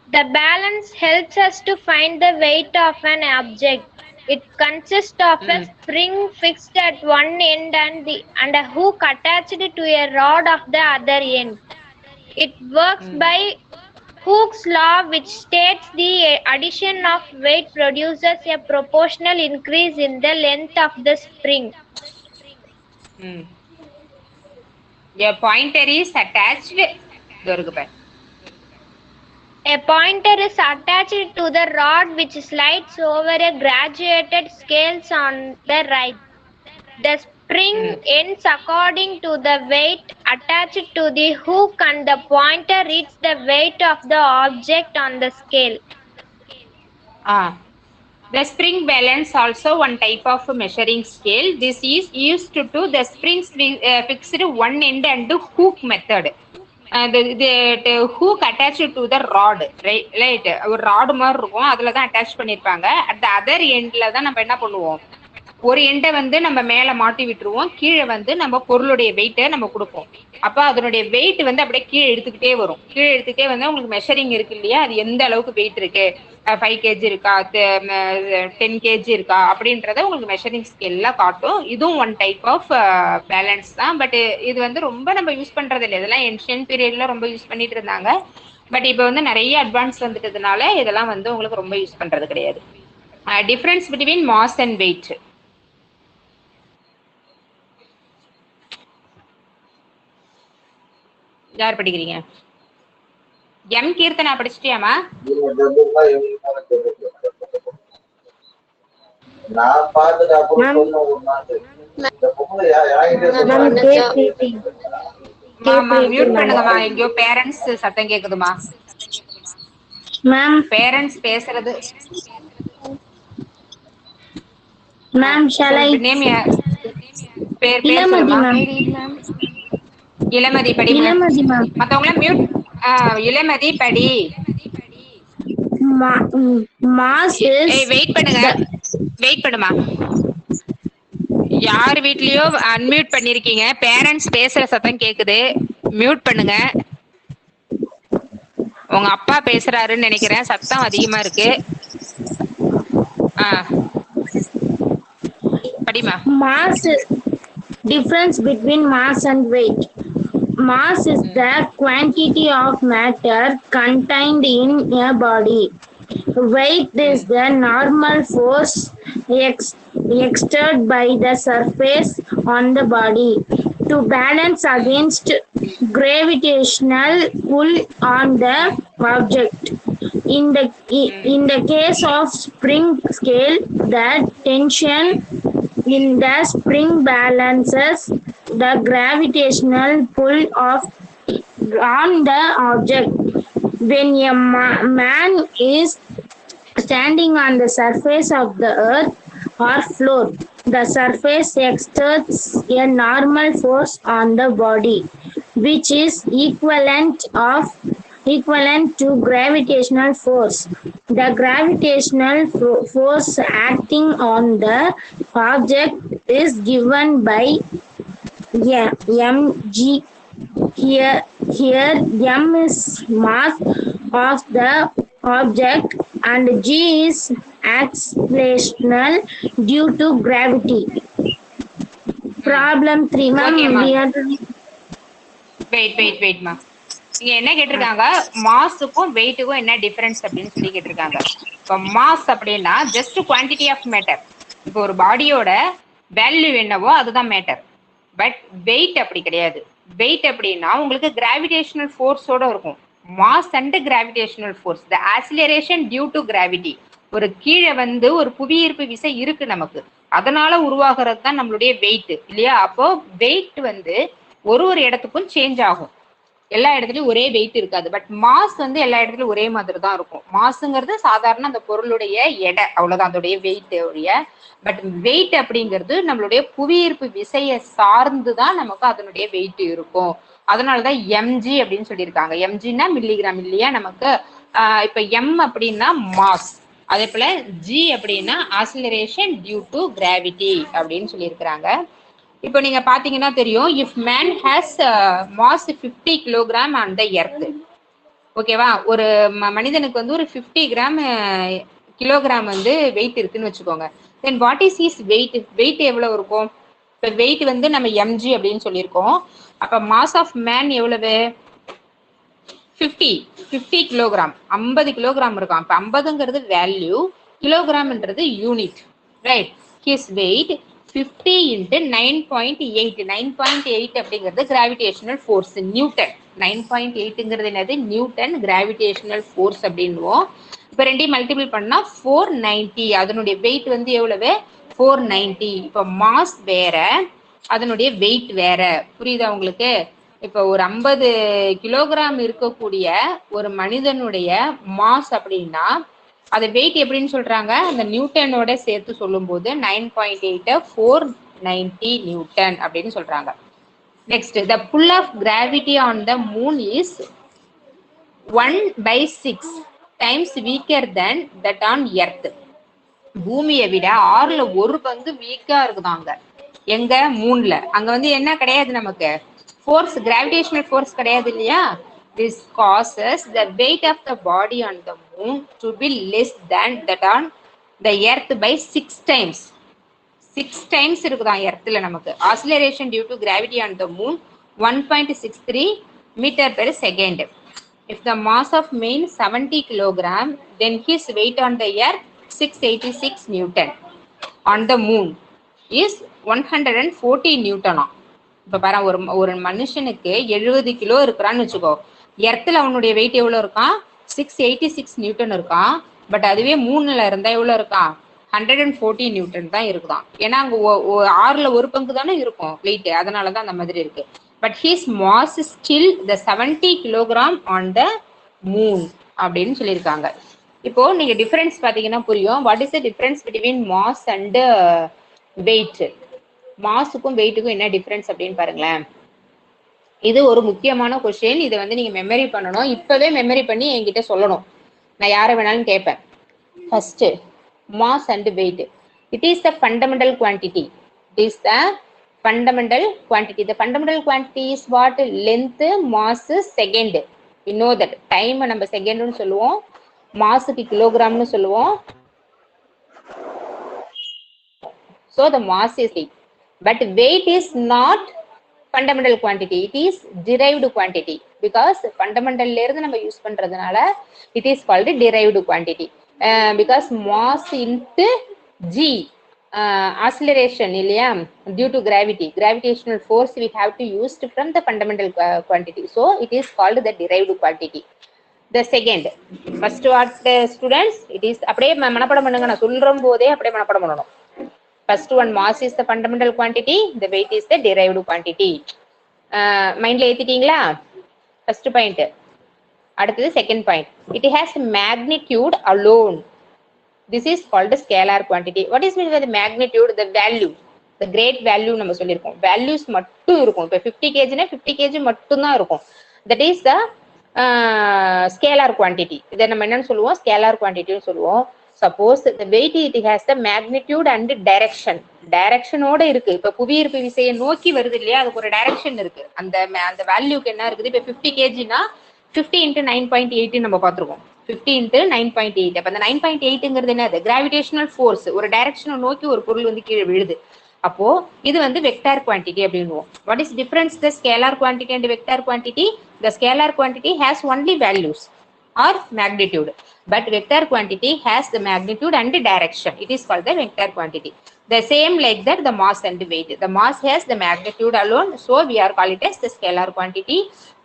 The balance helps us to find the weight of an object. It consists of a spring fixed at one end and a hook attached to a rod of the other end. It works by Hooke's law, which states the addition of weight produces a proportional increase in the length of the spring. A pointer is attached. A pointer is attached to the rod which slides over a graduated scales on the right. The spring ends according to the weight attached to the hook and the pointer reads the weight of the object on the scale. The spring balance also one type of measuring scale. This is used to the springs fixed one end and hook method. The hook attached to the rod, right? ஒரு ராடு மாதிரி இருக்கும், அதுல தான் அட்டாச் பண்ணிருப்பாங்க. அட் த அதர் எண்ட்ல தான் நம்ம என்ன பண்ணுவோம், ஒரு எண்டை வந்து நம்ம மேல மாட்டி விட்டுருவோம், கீழே வந்து நம்ம பொருளுடைய வெயிட்டை நம்ம கொடுப்போம். அப்ப அதனுடைய வெயிட் வந்து அப்படியே கீழே எடுத்துக்கிட்டே வரும். கீழே எடுத்துக்கிட்டே வந்து உங்களுக்கு மெஷரிங் இருக்கு இல்லையா, அது எந்த அளவுக்கு வெயிட் இருக்கு, 5 kg இருக்கா, 10 kg இருக்கா அப்படின்றத உங்களுக்கு மெஷரிங் ஸ்கேல்ல காட்டும். இதுவும் ஒன் டைப் ஆஃப் பேலன்ஸ் தான். பட் இது வந்து ரொம்ப நம்ம யூஸ் பண்றது இல்லை. இதெல்லாம் ஏன்ஷியன்ட் பீரியட்ல ரொம்ப யூஸ் பண்ணிட்டு இருந்தாங்க. பட் இப்போ வந்து நிறைய அட்வான்ஸ் வந்துட்டதுனால இதெல்லாம் வந்து உங்களுக்கு ரொம்ப யூஸ் பண்றது கிடையாது. Difference between mass and weight. யார் படிக்கிறீங்க? எம் கீர்த்தனா படிச்சிட்டியாமா? மியூட் பண்ணுங்கம்மா. எங்கயோ பேரண்ட்ஸ் சத்தம் கேக்குதுமா. மேம் பேரண்ட்ஸ் பேசுறது. மேம் ஷால் ஐ நேம் பேர் இளமதி சொல்லுமா. மேம். இளமதி படி. இளமதி மேம். மத்தவங்கள மியூட். இளமதி படி. மாஸ் இஸ் வெயிட் பண்ணுங்க. வெயிட் பண்ணுமா. யார் வீட்லயோ அன்மியூட் பண்ணிருக்கீங்க. பேரண்ட்ஸ் பேசுற சத்தம் கேக்குது. மியூட் பண்ணுங்க. உங்க அப்பா பேசுறாருன்னு நினைக்கிறேன். சத்தம் அதிகமா இருக்கு. படிமா. Mass is difference between mass and weight. Mass is the quantity of matter contained in a body. Weight is the normal force exerted by the surface on the body to balance against gravitational pull on the object. In the case of spring scale, the tension in the spring balances the gravitational pull on the object. When a man is standing on the surface of the earth or floor, the surface exerts a normal force on the body, which is equivalent to gravitational force. The gravitational force acting on the object is given by mg. Here m is mass of the object and g is acceleration due to gravity. Problem 3 ma'am. Wait மா. இங்க என்ன கேட்டிருக்காங்க, மாஸுக்கும் வெயிட்டுக்கும் என்ன டிஃபரன்ஸ் அப்படின்னு சொல்லி கேட்டிருக்காங்க. இப்போ மாஸ் அப்படின்னா ஜஸ்ட் குவான்டிட்டி ஆஃப் மேட்டர். இப்போ ஒரு பாடியோட வேல்யூ என்னவோ அதுதான் மேட்டர். பட் வெயிட் அப்படி கிடையாது. வெயிட் அப்படின்னா உங்களுக்கு கிராவிடேஷனல் ஃபோர்ஸோட இருக்கும். Mass and gravitational force, the acceleration due to gravity. ஒரு கீழே வந்து ஒரு புவியீர்ப்பு விசை இருக்கு நமக்கு, அதனால உருவாகிறது தான் நம்மளுடைய வெயிட் இல்லையா. அப்போ வெயிட் வந்து ஒரு இடத்துக்கும் சேஞ்ச் ஆகும். எல்லா இடத்துலயும் ஒரே வெயிட் இருக்காது. பட் மாஸ் வந்து எல்லா இடத்துலயும் ஒரே மாதிரி தான் இருக்கும். மாசுங்கிறது சாதாரண அந்த பொருளுடைய எடை, அவ்வளவுதான் அதோடைய வெயிட் உடைய. பட் வெயிட் அப்படிங்கிறது நம்மளுடைய புவியீர்ப்பு விசையை சார்ந்துதான் நமக்கு அதனுடைய வெயிட் இருக்கும். அதனாலதான் எம்ஜி அப்படின்னு சொல்லியிருக்காங்க. எம்ஜின்னா மில்லிகிராம் இல்லையா நமக்கு. இப்ப எம் அப்படின்னா மாஸ், அதே போல ஜி அப்படின்னா ஆக்சிலரேஷன் டியூ டு கிராவிட்டி அப்படின்னு சொல்லியிருக்கிறாங்க. இப்போ நீங்க பாத்தீங்கன்னா தெரியும், if man has mass 50 kilogram on the earth, ஓகேவா. ஒரு மனிதனுக்கு வந்து ஒரு 50 கிலோகிராம் வந்து வெயிட் இருக்குன்னு வச்சுக்கோங்க. Then what is his weight? Weight எவ்வளவு இருக்கும்? இப்போ வெயிட் வந்து நம்ம எம்ஜி அப்படின்னு சொல்லியிருக்கோம். அப்ப மாஸ் ஆஃப் மேன் எவ்வளவு? 50 கிலோகிராம், 50 கிலோகிராம் இருக்கும். அப்ப 50ங்கிறது வேல்யூ, கிலோகிராம்ன்றது unit, right. His weight 50 into 9.8. 9.8 அப்படிங்கிறது கிராவிடேஷனல் ஃபோர்ஸ், நியூட்டன். 9.8ங்கிறது என்னது? நியூட்டன் கிராவிடேஷனல் ஃபோர்ஸ் அப்படின்னுவோம். இப்போ ரெண்டையும் மல்டிபிள் பண்ணா 490. அதனுடைய வெயிட் வந்து எவ்வளவு? 490. இப்போ மாஸ் வேற, அதனுடைய வெயிட் வேற. புரியுதா உங்களுக்கு? இப்போ ஒரு 50 கிலோகிராம் இருக்கக்கூடிய ஒரு மனிதனுடைய மாஸ் அப்படின்னா அது வெயிட் எப்படின்னு சொல்றாங்க? அந்த நியூட்டனோட சேர்த்து சொல்லும் போது 9.8 490 நியூட்டன் அப்படின்னு சொல்றாங்க. Next, the pull of gravity on the moon is 1/6 times weaker than that on earth. பூமியை விட 1/6 வீக்கா இருக்குதாங்க. எங்க? மூன்ல. அங்க வந்து என்ன கிடையாது நமக்கு? ஃபோர்ஸ், கிராவிடேஷனல் ஃபோர்ஸ் கிடையாது இல்லையா. This causes the weight of the body on the moon to be less than that on the earth by 6 times. 6 times இருக்குதான் எர்த்ல நமக்கு. Acceleration due to gravity on the moon 1.63 meter per second. If the mass of man 70 kilogram, then his weight on the earth 686 newton. On the moon is 140 newton. இப்ப பாரு, ஒரு மனுஷனுக்கு 70 கிலோ இருக்கிறான்னு வச்சுக்கோ, எர்த்துல அவனுடைய வெயிட் எவ்வளவு இருக்கான்? 686 நியூட்டன் இருக்கான். பட் அதுவே 3ல இருந்தா எவ்வளவு இருக்கான்? 114 நியூட்டன் தான் இருக்குதான். ஏன்னா அங்க 6ல ஒரு பங்கு தானே இருக்கும் வெயிட், அதனாலதான் அந்த மாதிரி இருக்கு. But his mass is still the 70 kilogram on the moon அப்படின்னு சொல்லியிருக்காங்க. இப்போ நீங்க டிஃபரன்ஸ் பாத்தீங்கன்னா புரியும். What is the difference between mass and weight? மாஸுக்கும் வெயிட்டுக்கும் என்ன டிஃபரன்ஸ் அப்படின்னு பாருங்களேன். இது ஒரு முக்கியமான கொஸ்டின். இதை வந்து நீங்க மெமரி பண்ணணும். இப்பவே மெமரி பண்ணி என்கிட்ட சொல்லணும். நான் யாரை வேணாலும் கேட்பேன். First, mass and weight. It is the fundamental quantity. It is the fundamental quantity. The fundamental quantity is what? Length, mass, second. We know that. Time நம்ம second னு சொல்லுவோம், மாஸுக்கு கிலோகிராம்னு சொல்லுவோம். So the mass is weight. But weight is not fundamental quantity. It is derived quantity. Because fundamental ல இருந்து நம்ம யூஸ் பண்றதுனால it is called derived quantity. Because mass into g, acceleration இல்லையா, due to gravitational force we have to use from the fundamental quantity. So it is called the derived quantity. The second, first what students, it is அப்படியே மனப்பாடம் பண்ணுங்க. நான் சொல்லும் போதே அப்படியே மனப்பாடம் பண்ணணும். First one, mass is the fundamental quantity, the weight is the derived quantity. மைண்ட்ல ஏத்திட்டீங்களா? First point. அடுத்தது second point. It has magnitude alone. This is called scalar quantity. What is meant by the magnitude? The value, the great value நம்ம சொல்லியிருக்கோம். values மட்டும் இருக்கும். இப்போ 50 kg னா 50 kg மட்டும் தான் இருக்கும். That is the scalar quantity. இதை நம்ம என்னன்னு சொல்லுவோம்? scalar quantity னு சொல்லுவோம். Suppose the weight, it has the magnitude and direction. direction ஓட இருக்கு. இப்ப புவியீர்ப்பு விசையை நோக்கி வருது இல்லையா, அதுக்கு ஒரு டைரக்ஷன் இருக்கு. அந்த வேல்யூக்கு என்ன இருக்குது? இப்ப 50 kg னா 50 into 9.8 நம்ம பார்த்திருக்கோம். 50 into 9.8. அப்ப அந்த 9.8ங்கிறது என்னது? Gravitational force. ஒரு டைரக்ஷனை நோக்கி ஒரு பொருள் வந்து கீழே விழுது. அப்போ இது வந்து வெக்டார் குவான்டிட்டி அப்படின்னுவோம். What is difference the scalar quantity and vector quantity? The scalar quantity has only values or magnitude, but vector quantity has the magnitude and direction. It is called the vector quantity. The same like that the mass and weight. The mass has the magnitude alone, so we are call it as the scalar quantity,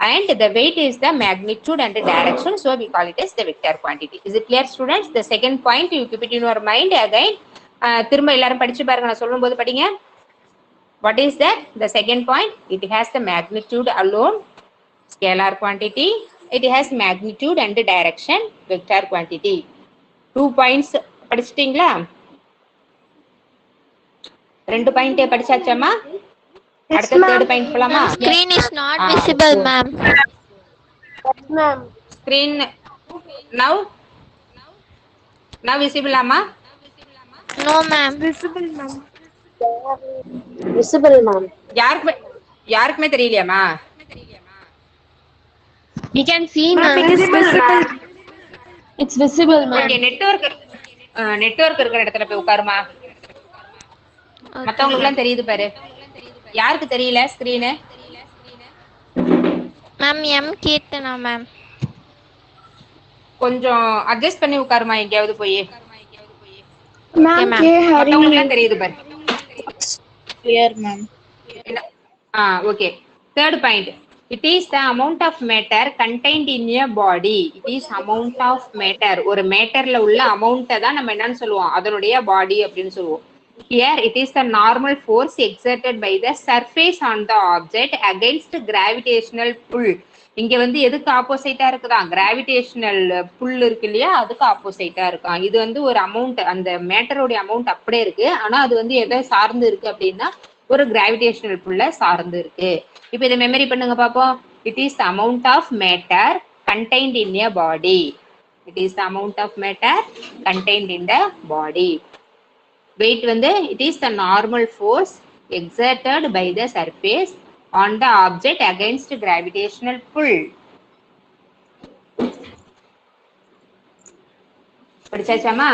and the weight is the magnitude and the direction, so we call it as the vector quantity. Is it clear students? The second point you keep it in your mind again. திரும்ப எல்லாரும் படிச்சு பாருங்க, நான் சொல்லும்போது படிங்க. What is that? The second point, it has the magnitude alone, scalar quantity. It has magnitude and direction, vector quantity. 2 points படிச்சிட்டீங்களா? 2 point படிச்சாச்சாமா? அடுத்த third point போலாமா? Screen is not visible, ma'am. Yes, ma'am. Screen now visible ama? No, ma'am. Visible, ma'am. Visible, ma'am. யாருக்குமே தெரியலையாமா? We can see, Ma'am, ma'am. it is visible. It's visible, ma'am. Okay, network இருக்கிற இடத்துல போய் உட்காருமா. மத்தவங்களுக்கு எல்லாம் தெரியுது பாரு. யாருக்கு தெரியல screen? Ma'am, M Keerthana ma'am. கொஞ்சம் அட்ஜஸ்ட் பண்ணி உட்காருமா எங்கயாவது போய். Ma'am, ma'am. மத்தவங்களுக்கு எல்லாம் தெரியுது பாரு. Clear, ma'am. Okay. Third point. It is the amount of matter contained in a body. It is amount of matter. ஒரு மேட்டர்ல உள்ள அமௌண்ட்டை தான் நம்ம என்னன்னு சொல்லுவோம்? அதனுடைய பாடி அப்படின்னு சொல்லுவோம். Here it is the normal force exerted by the surface on the object against gravitational pull. இங்க வந்து எதுக்கு ஆப்போசிட்டா இருக்குதான்? கிராவிடேஷனல் புல் இருக்கு இல்லையா, அதுக்கு ஆப்போசிட்டா இருக்கான். இது வந்து ஒரு அமௌண்ட், அந்த மேட்டரோட அமௌண்ட் அப்படியே இருக்கு. ஆனா அது வந்து எதை சார்ந்து இருக்கு அப்படின்னா ஒரு கிராவிடேஷனல் புல்ல சார்ந்து இருக்கு. இப்போ இதை மெமரி பண்ணுங்க பாப்போம். It is the amount of matter contained in a body. It is the amount of matter contained in the body. Weight வந்து it is the normal force exerted by the surface on the object against gravitational pull. படிச்சாச்சாமா?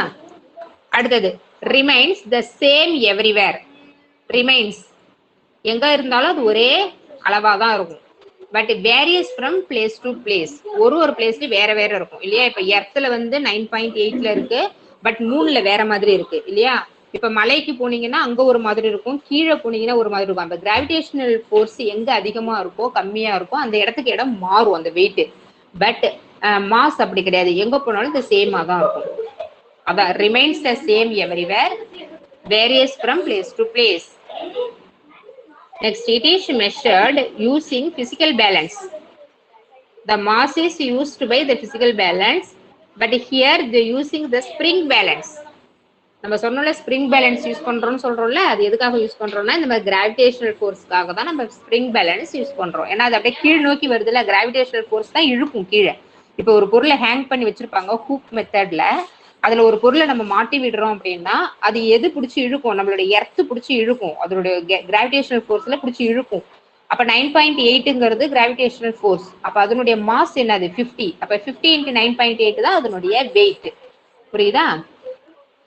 அடுத்தது remains the same everywhere. remains எங்க இருந்தாலும் அது ஒரே அளவா தான் இருக்கும். But various from place to place. ஒரு பிளேஸ்ல வேற இருக்கும் இல்லையா? இப்ப எர்த்ல வந்து 9.8ல இருக்கு, பட் மூன்ல வேற மாதிரி இருக்கு இல்லையா? இப்ப மலைக்கு போனீங்கன்னா அங்க ஒரு மாதிரி இருக்கும், கீழே போனீங்கன்னா ஒரு மாதிரி இருக்கும். அந்த கிராவிடேஷனல் ஃபோர்ஸ் எங்க அதிகமா இருக்கோ கம்மியா இருக்கோ அந்த இடத்துக்கு இடம் மாறும் அந்த வெயிட். பட் மாஸ் அப்படி கிடையாது, எங்க போனாலும் இந்த சேமா தான் இருக்கும். அதான் remains the same எவரிவேர், various from place to place. Next, it is measured using physical balance. The mass is used by the physical balance, but here they using the spring balance. நம்ம சொன்னோம்ல ஸ்ப்ரிங் பேலன்ஸ் யூஸ் பண்றோம்னு சொல்றோம்ல, அது எதுக்காக யூஸ் பண்றோம்னா இந்த மாதிரி கிராவிடேஷனல் ஃபோர்ஸ்க்காக தான் நம்ம ஸ்ப்ரிங் பேலன்ஸ் யூஸ் பண்றோம். ஏன்னா அது அப்படியே கீழ் நோக்கி வருதுல, கிராவிடேஷனல் ஃபோர்ஸ் தான் இழுக்கும் கீழே. இப்போ ஒரு பொருளை ஹேங் பண்ணி வச்சிருப்பாங்க ஹூக் மெத்தட்ல, அதுல ஒரு பொருளை நம்ம மாட்டி விடுறோம் அப்படின்னா அது எது பிடிச்சி இழுக்கும், நம்மளுடைய எர்த்து பிடிச்சி இழுக்கும், அதனுடைய கிராவிடேஷனல் ஃபோர்ஸ்ல பிடிச்சி இழுக்கும். அப்ப 9.8ங்கிறது கிராவிடேஷனல் ஃபோர்ஸ். அப்ப அதனுடைய மாஸ் என்னது 50. அப்ப 50 × 9.8 தான் அதனுடைய வெயிட். புரியுதா?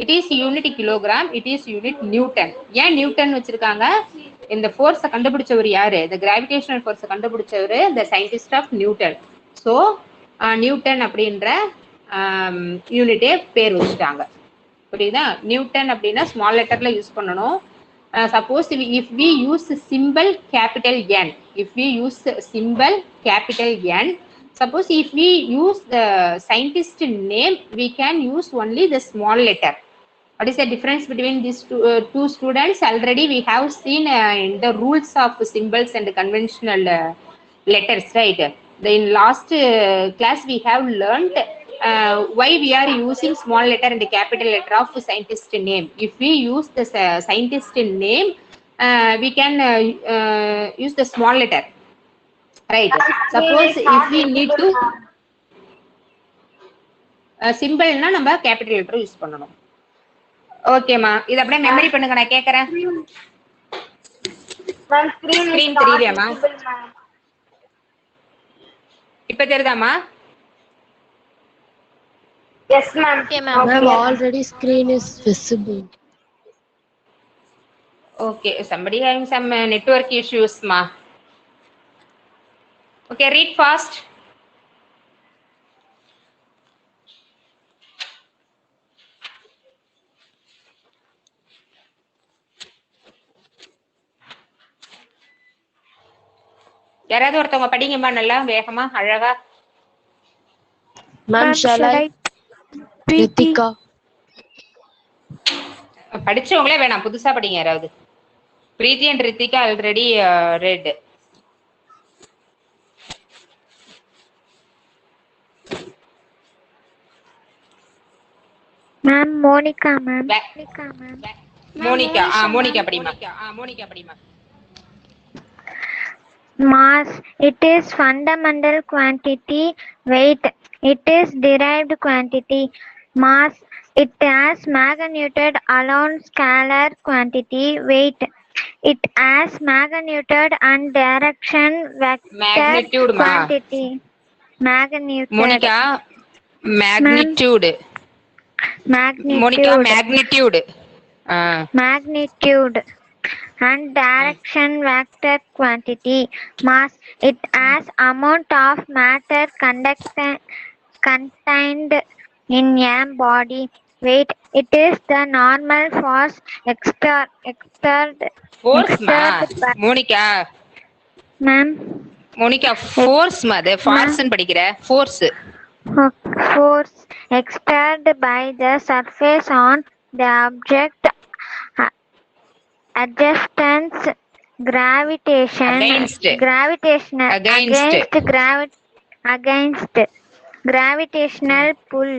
It is unit kilogram, it is unit Newton. ஏன் நியூட்டன் வச்சிருக்காங்க? இந்த ஃபோர்ஸை கண்டுபிடிச்சவர் யாரு? இந்த கிராவிடேஷனல் ஃபோர்ஸை கண்டுபிடிச்சவர் the scientist of Newton. So Newton அப்படின்ற யூனிட்டே பேர் வச்சுட்டாங்க. புரியுதா? நியூட்டன் அப்படின்னா ஸ்மால் லெட்டர்ல யூஸ் பண்ணணும். Suppose if we use symbol capital N, if we use symbol capital N, suppose if we use the scientist name, we can use only the small letter. What is the difference between these two students? Already we have seen in the rules of symbols and conventional letters, right? In last class we have learned why we are using small letter and capital letter of scientist name. If we use the scientist name, we can use the small letter, right? Suppose if we need to symbol na நம்ம capital letter யூஸ் பண்ணணும். ஓகேமா, இது அப்படியே மெமரி பண்ணுங்க, நான் கேக்குறேன். ஸ்கிரீன் தெரியலையாமா? இப்ப தெரியுதாமா? Yes, ma'am. Okay, ma'am. Ma'am, already screen is visible. Okay, somebody having some network issues, ma. Okay, read fast. யாராவது ஒருத்தவங்க படிங்கம்மா நல்லா வேகமா அழகா. Ma'am, shall I? Ritika. படிச்சவங்களே வேணாம், புதுசா படிங்க யாராவது. Preethi and Rithika already read. Ma'am, Monica, ma'am. Monica, Monica படிமா. Mass, it is fundamental quantity. Weight, it is derived quantity. Mass, it has magnitude alone scalar quantity. Weight, it has magnitude and direction vector Magnitude, ma. quantity. Magnitude. Monica magnitude. Monica magnitude. Magnitude and direction vector quantity. Mass, it has amount of matter contained in a body. Weight, it is the normal force exerted Force, ma. by. Monica Ma'am, Monica force ma, அது force ன்னு படிக்கிற force. force exerted by the surface on the object. Adjustance, gravitation, Against. gravitational, Against. against gravitational pull.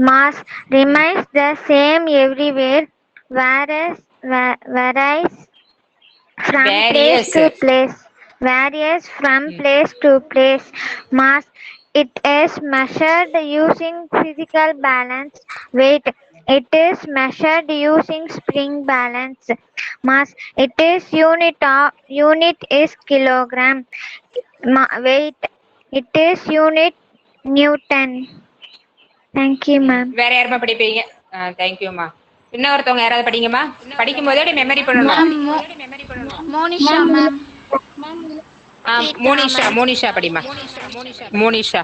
Mass remains the same everywhere, varies from place to place. Varies from place to place. Mass, it is measured using physical balance. Weight, it is measured using spring balance. Mass, it is unit is kilogram. Weight, it is unit Newton. Thank you, ma'am. வேற யாருமா படிப்பீங்க? Thank you மா. இன்னொருத்தவங்க யாராவது படிங்கம்மா. படிக்கும் போதே மெமரி பண்ணணும். Monisha, ma'am. Monisha படிமா. Monisha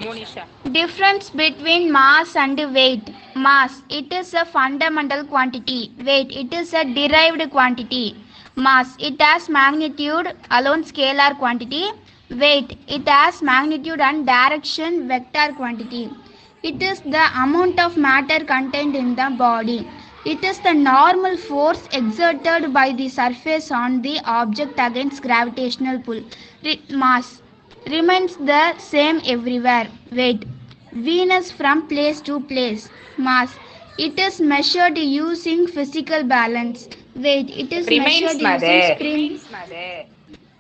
Monisha. Difference between mass and weight. Mass, it is a fundamental quantity. Weight, it is a derived quantity. Mass, it has magnitude, alone scalar quantity. Weight, it has magnitude and direction, vector quantity. It is the amount of matter contained in the body. It is the normal force exerted by the surface on the object against gravitational pull. Mass remains the same everywhere. Weight, Venus from place to place. Mass, it is measured using physical balance. Weight, it is Remains, measured mother. using spring.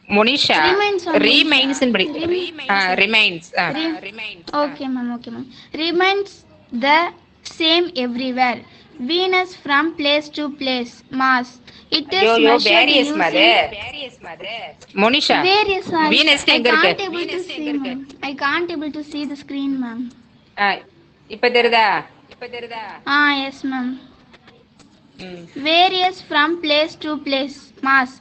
Monisha. Remains on Remains in remains. Okay, ma'am. Okay, ma'am. Remains the same everywhere. Venus from place to place. Mass, it is measured various, using mother. Monisha. various. Venus I எங்க can't இருக்கு? able to see, ma'am. I can't able to see the screen, ma'am. இப்ப தெரியுதா? Yes, ma'am. Various from place to place. Mass,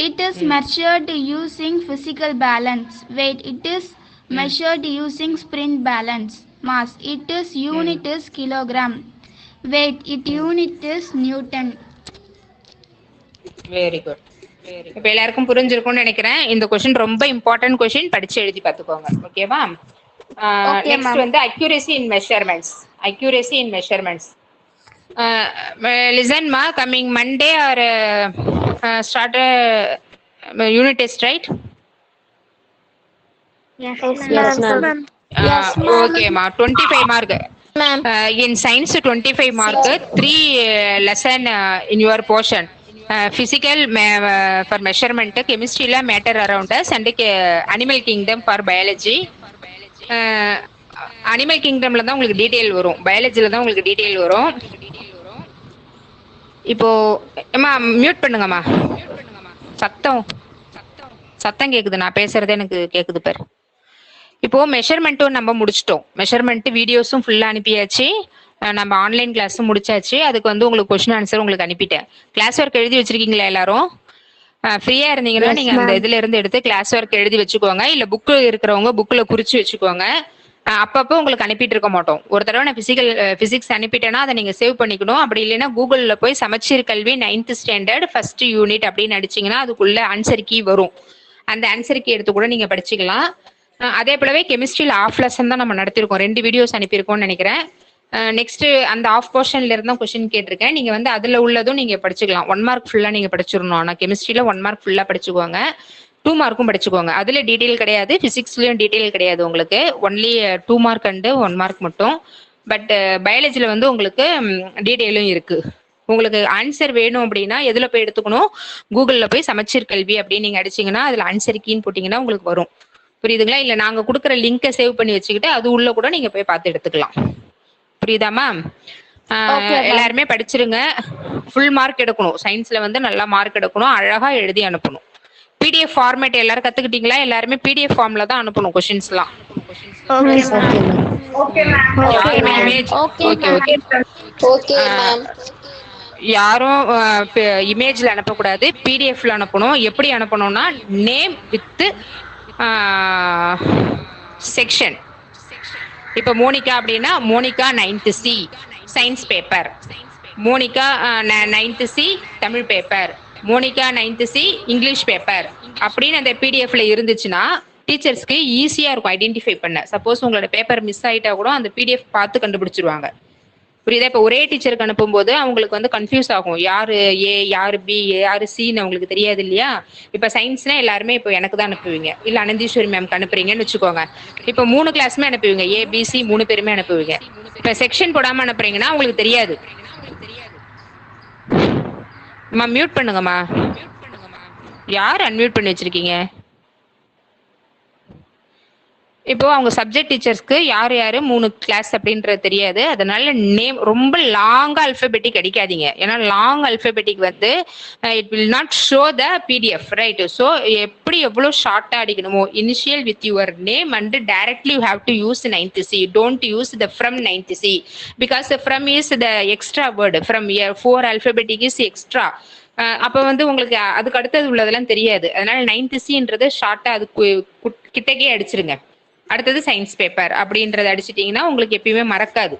it is measured using physical balance. Weight, it is measured using spring balance. Mass, it is unit is kilogram. Weight, it unit is Newton. Very good. இப்ப எல்லாருக்கும் புரிஞ்சிருக்கும்னு நினைக்கிறேன். இந்த கொஸ்டின் ரொம்ப இம்பார்ட்டன்ட் கொஸ்டின், படிச்சு எழுதி பாத்துக்கோங்க. ஓகேவா? நெக்ஸ்ட் வந்து accuracy in measurements. Listen ma, coming Monday or start a unit test, right? Yes, ma'am. Okay ma, 25 mark. Ma'am. In science 25 mark, 3 lesson in your portion. Physical for measurement, chemistry la matter around us, and animal kingdom for biology. Animal கிங்டம்ல தான் உங்களுக்கு டீடைல் வரும், பயாலஜில தான் உங்களுக்கு டீடைல் வரும். இப்போ அம்மா மியூட் பண்ணுங்கம்மா, சத்தம் கேக்குது, நான் பேசுறதே எனக்கு கேக்குது பாரு. இப்போ மெஷர்மெண்ட்டும் நம்ம முடிச்சிட்டோம். மெஷர்மெண்ட் வீடியோஸும் ஃபுல்லா அனுப்பியாச்சு. நம்ம ஆன்லைன் கிளாஸும் முடிச்சாச்சு. அதுக்கு வந்து உங்களுக்கு கொஸ்டின் ஆன்சர் உங்களுக்கு அனுப்பிட்டேன். கிளாஸ் ஒர்க் எழுதி வச்சிருக்கீங்களா எல்லாரும்? ஃப்ரீயா இருந்தீங்கன்னா நீங்க அந்த இதுல இருந்து எடுத்து கிளாஸ் ஒர்க் எழுதி வச்சுக்கோங்க. இல்ல புக்கு இருக்கிறவங்க புக்ல குறிச்சு வச்சுக்கோங்க. அப்பப்போ உங்களுக்கு அனுப்பிட்டு இருக்க மாட்டோம். ஒரு தடவை நான் பிசிக்ஸ் அனுப்பிட்டேன்னா அதை நீங்க சேவ் பண்ணிக்கணும். அப்படி இல்லைன்னா கூகுள்ல போய் சமச்சீர் கல்வி 9th ஸ்டாண்டர்ட் 1st யூனிட் அப்படின்னு அடிச்சீங்கன்னா அதுக்குள்ள ஆன்சர் கீ வரும். அந்த ஆன்சர் கீ எடுத்து கூட நீங்க படிச்சுக்கலாம். அதே போலவே கெமிஸ்ட்ரியில ஆஃப் லெசன் தான் நம்ம நடத்திருக்கோம். 2 வீடியோஸ் அனுப்பியிருக்கோம்னு நினைக்கிறேன். நெக்ஸ்ட் அந்த ஆஃப் போர்ஷன்ல இருந்தா கொஸ்டின் கேட்டிருக்கேன். நீங்க வந்து அதுல உள்ளதும் நீங்க படிச்சுக்கலாம். 1 மார்க் ஃபுல்லா நீங்க படிச்சிடணும். ஆனா கெமிஸ்ட்ரியில 1 மார்க் ஃபுல்லா படிச்சுக்கோங்க, 2 மார்க்கும் படிச்சுக்கோங்க. அதுல டீடைல் கிடையாது, பிசிக்ஸ்லயும் டீடைல் கிடையாது உங்களுக்கு. ஒன்லி 2 மார்க் அண்ட் 1 மார்க் மட்டும். பட் பயாலஜில வந்து உங்களுக்கு டீடைலும் இருக்கு. உங்களுக்கு ஆன்சர் வேணும் அப்படின்னா எதுல போய் எடுத்துக்கணும்? கூகுள்ல போய் சமச்சீர் கல்வி அப்படின்னு நீங்க அடிச்சீங்கன்னா அதுல ஆன்சர் கீன்னு போட்டீங்கன்னா உங்களுக்கு வரும். புரியுதுங்களா? இல்ல நாங்க கொடுக்குற லிங்கை சேவ் பண்ணி வச்சுக்கிட்டு அது உள்ள கூட நீங்க போய் பார்த்து எடுத்துக்கலாம். புரியுதா மேம்? எல்லாருமே படிச்சிருங்க. ஃபுல் மார்க் எடுக்கணும். சயின்ஸ்ல வந்து நல்லா மார்க் எடுக்கணும். அழகா எழுதி அனுப்பணும். பிடிஎஃப் ஃபார்மேட் எல்லாரும் கத்துக்கிட்டீங்களா? எல்லாருமே பிடிஎஃப் ஃபார்ம்ல தான் அனுப்பணும் கொஸ்டின்ஸ்லாம். யாரும் இமேஜ்ல அனுப்பக்கூடாது, பிடிஎஃப்ல அனுப்பணும். எப்படி அனுப்பணும்னா நேம் வித் செக்ஷன். இப்ப மோனிகா அப்படின்னா Monica 9th C science paper, Monica 9th C Tamil paper, Monica 9th C English paper அப்படின்னு அந்த பிடிஎஃப்ல இருந்துச்சுன்னா டீச்சர்ஸ்க்கு ஈஸியா இருக்கும் ஐடென்டிஃபை பண்ண. சப்போஸ் உங்களோட பேப்பர் மிஸ் ஆயிட்டா கூட அந்த பிடிஎஃப் பார்த்து கண்டுபிடிச்சிருவாங்க. புரியுதா? இப்ப ஒரே டீச்சருக்கு அனுப்பும் போது அவங்களுக்கு வந்து கன்ஃபியூஸ் ஆகும். யாரு ஏ, யாரு பி, யாரு சின்னு அவங்களுக்கு தெரியாது இல்லையா? இப்ப சயின்ஸ்னா எல்லாருமே இப்போ எனக்கு தான் அனுப்புவீங்க, இல்ல அனந்தீஸ்வரி மேம்க்கு அனுப்புறீங்கன்னு வச்சுக்கோங்க. இப்ப 3 கிளாஸுமே அனுப்புவீங்க, ஏ பி சி 3 பேருமே அனுப்புவீங்க. இப்ப செக்ஷன் போடாம அனுப்புறீங்கன்னா உங்களுக்கு தெரியாது. அம்மா மியூட் பண்ணுங்கம்மா. யார் அன்மியூட் பண்ணி வச்சிருக்கீங்க? இப்போ அவங்க சப்ஜெக்ட் டீச்சர்ஸ்க்கு யார் யாரு 3 கிளாஸ் அப்படின்றது தெரியாது. அதனால நேம் ரொம்ப லாங்கா அல்பபெட்டிக் அடிக்காதீங்க. ஏன்னா லாங் அல்பபெட்டிக் வந்து it will not show the PDF, right? So எப்படி எவ்வளவு ஷார்ட்டா அடிக்கணுமோ initial with your name and directly you have to use 9th C. Don't use the from 9th C because from is the extra word. From 4 alphabetic is extra. அப்ப வந்து உங்களுக்கு அதுக்கு அடுத்தது உள்ளதெல்லாம் தெரியாது. அதனால 9th Cன்றது ஷார்ட்டா அது கிட்டக்கே அடிச்சிருங்க. அடுத்தது சயின்ஸ் பேப்பர் அப்படின்றத அடிச்சிட்டிங்கன்னா உங்களுக்கு எப்பயுமே மறக்காது.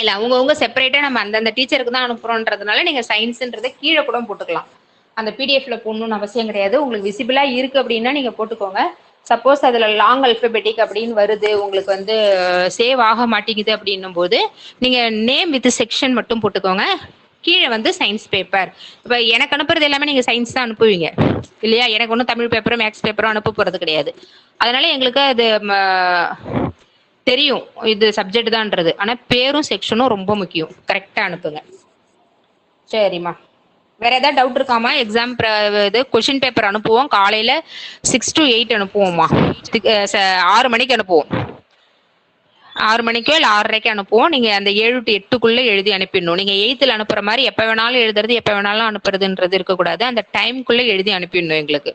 இல்லை அவங்கவுங்க செப்பரேட்டாக நம்ம அந்தந்த டீச்சருக்கு தான் அனுப்புகிறோன்றதுனால நீங்கள் சயின்ஸுன்றதை கீழே கூட போட்டுக்கலாம். அந்த பிடிஎஃப்ல போடணும்னு அவசியம் கிடையாது. உங்களுக்கு விசிபிளாக இருக்குது அப்படின்னா நீங்கள் போட்டுக்கோங்க. சப்போஸ் அதில் லாங் அல்பபெட்டிக் அப்படின்னு வருது, உங்களுக்கு வந்து சேவ் ஆக மாட்டேங்குது அப்படின்னும் போது நீங்கள் நேம் வித் செக்ஷன் மட்டும் போட்டுக்கோங்க. கீழே வந்து சயின்ஸ் பேப்பர். இப்போ எனக்கு அனுப்புறது எல்லாமே நீங்கள் சயின்ஸ் தான் அனுப்புவீங்க இல்லையா? எனக்கு ஒன்றும் தமிழ் பேப்பரும் மேக்ஸ் பேப்பரும் அனுப்ப போகிறது கிடையாது. அதனால எங்களுக்கு அது தெரியும் இது சப்ஜெக்ட் தான்ன்றது. ஆனால் பேரும் செக்ஷனும் ரொம்ப முக்கியம். கரெக்டாக அனுப்புங்க. சரிம்மா, வேற ஏதாவது டவுட் இருக்காமா? எக்ஸாம் இது கொஷின் பேப்பர் அனுப்புவோம் காலையில் 6 to 8 அனுப்புவோம்மா. 6 மணிக்கு அனுப்புவோம். 6 மணிக்கோ இல்லை 6:30 அனுப்புவோம். நீங்கள் அந்த 7 to 8 எழுதி அனுப்பிடணும். நீங்கள் 8th அனுப்புற மாதிரி எப்போ வேணாலும் எழுதுறது எப்போ வேணாலும் அனுப்புறதுன்றது இருக்கக்கூடாது. அந்த டைம்குள்ளே எழுதி அனுப்பிடணும் எங்களுக்கு.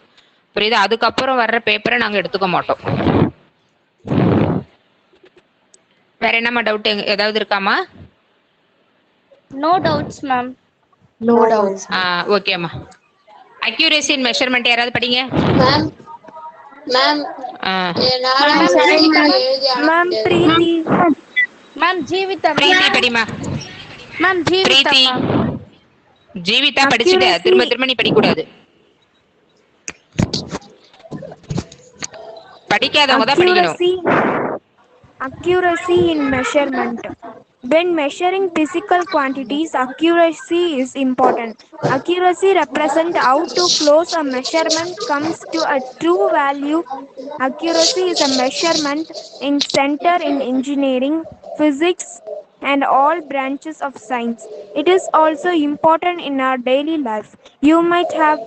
புரியுது? அதுக்கப்புறம் வர்ற பேப்பரை நாங்கள் எடுத்துக்க மாட்டோம். வேற என்னம்மா டவுட் ஏதாவது இருக்காமா? No doubts, ma'am. No doubts. ஓகேம்மா. அக்யூரேசி இன் மெஷர்மெண்ட் யாராவது படிங்க. Ma'am ma'am Ma'am Preeti. Ma'am Jeevitha. பிரீத்தி படிமா. Ma'am Jeevitha. பிரீத்தி ஜீவிதா படிச்சுட்ட, திரும்ப திரும்ப நீ படிக்க கூடாது. படிக்காதவங்க தான் படிக்கணும். Accuracy in measurement. When measuring physical quantities, accuracy is important. Accuracy represents how too close a measurement comes to a true value. Accuracy is a measurement in center in engineering, physics, and all branches of science. It is also important in our daily life. You might have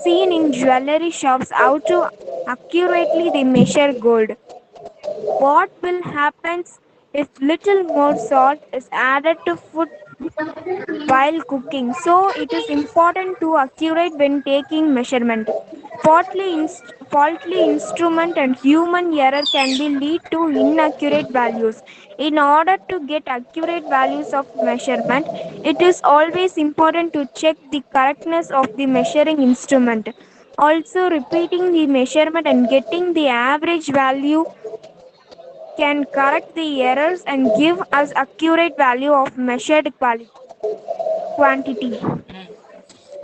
seen in jewelry shops how to accurately they measure gold. What will happen if little more salt is added to food while cooking? So it is important to accurate when taking measurement. Faulty instrument and human error can be lead to inaccurate values. In order to get accurate values of measurement, it is always important to check the correctness of the measuring instrument. Also, repeating the measurement and getting the average value can correct the errors and give us accurate value of measured quantity.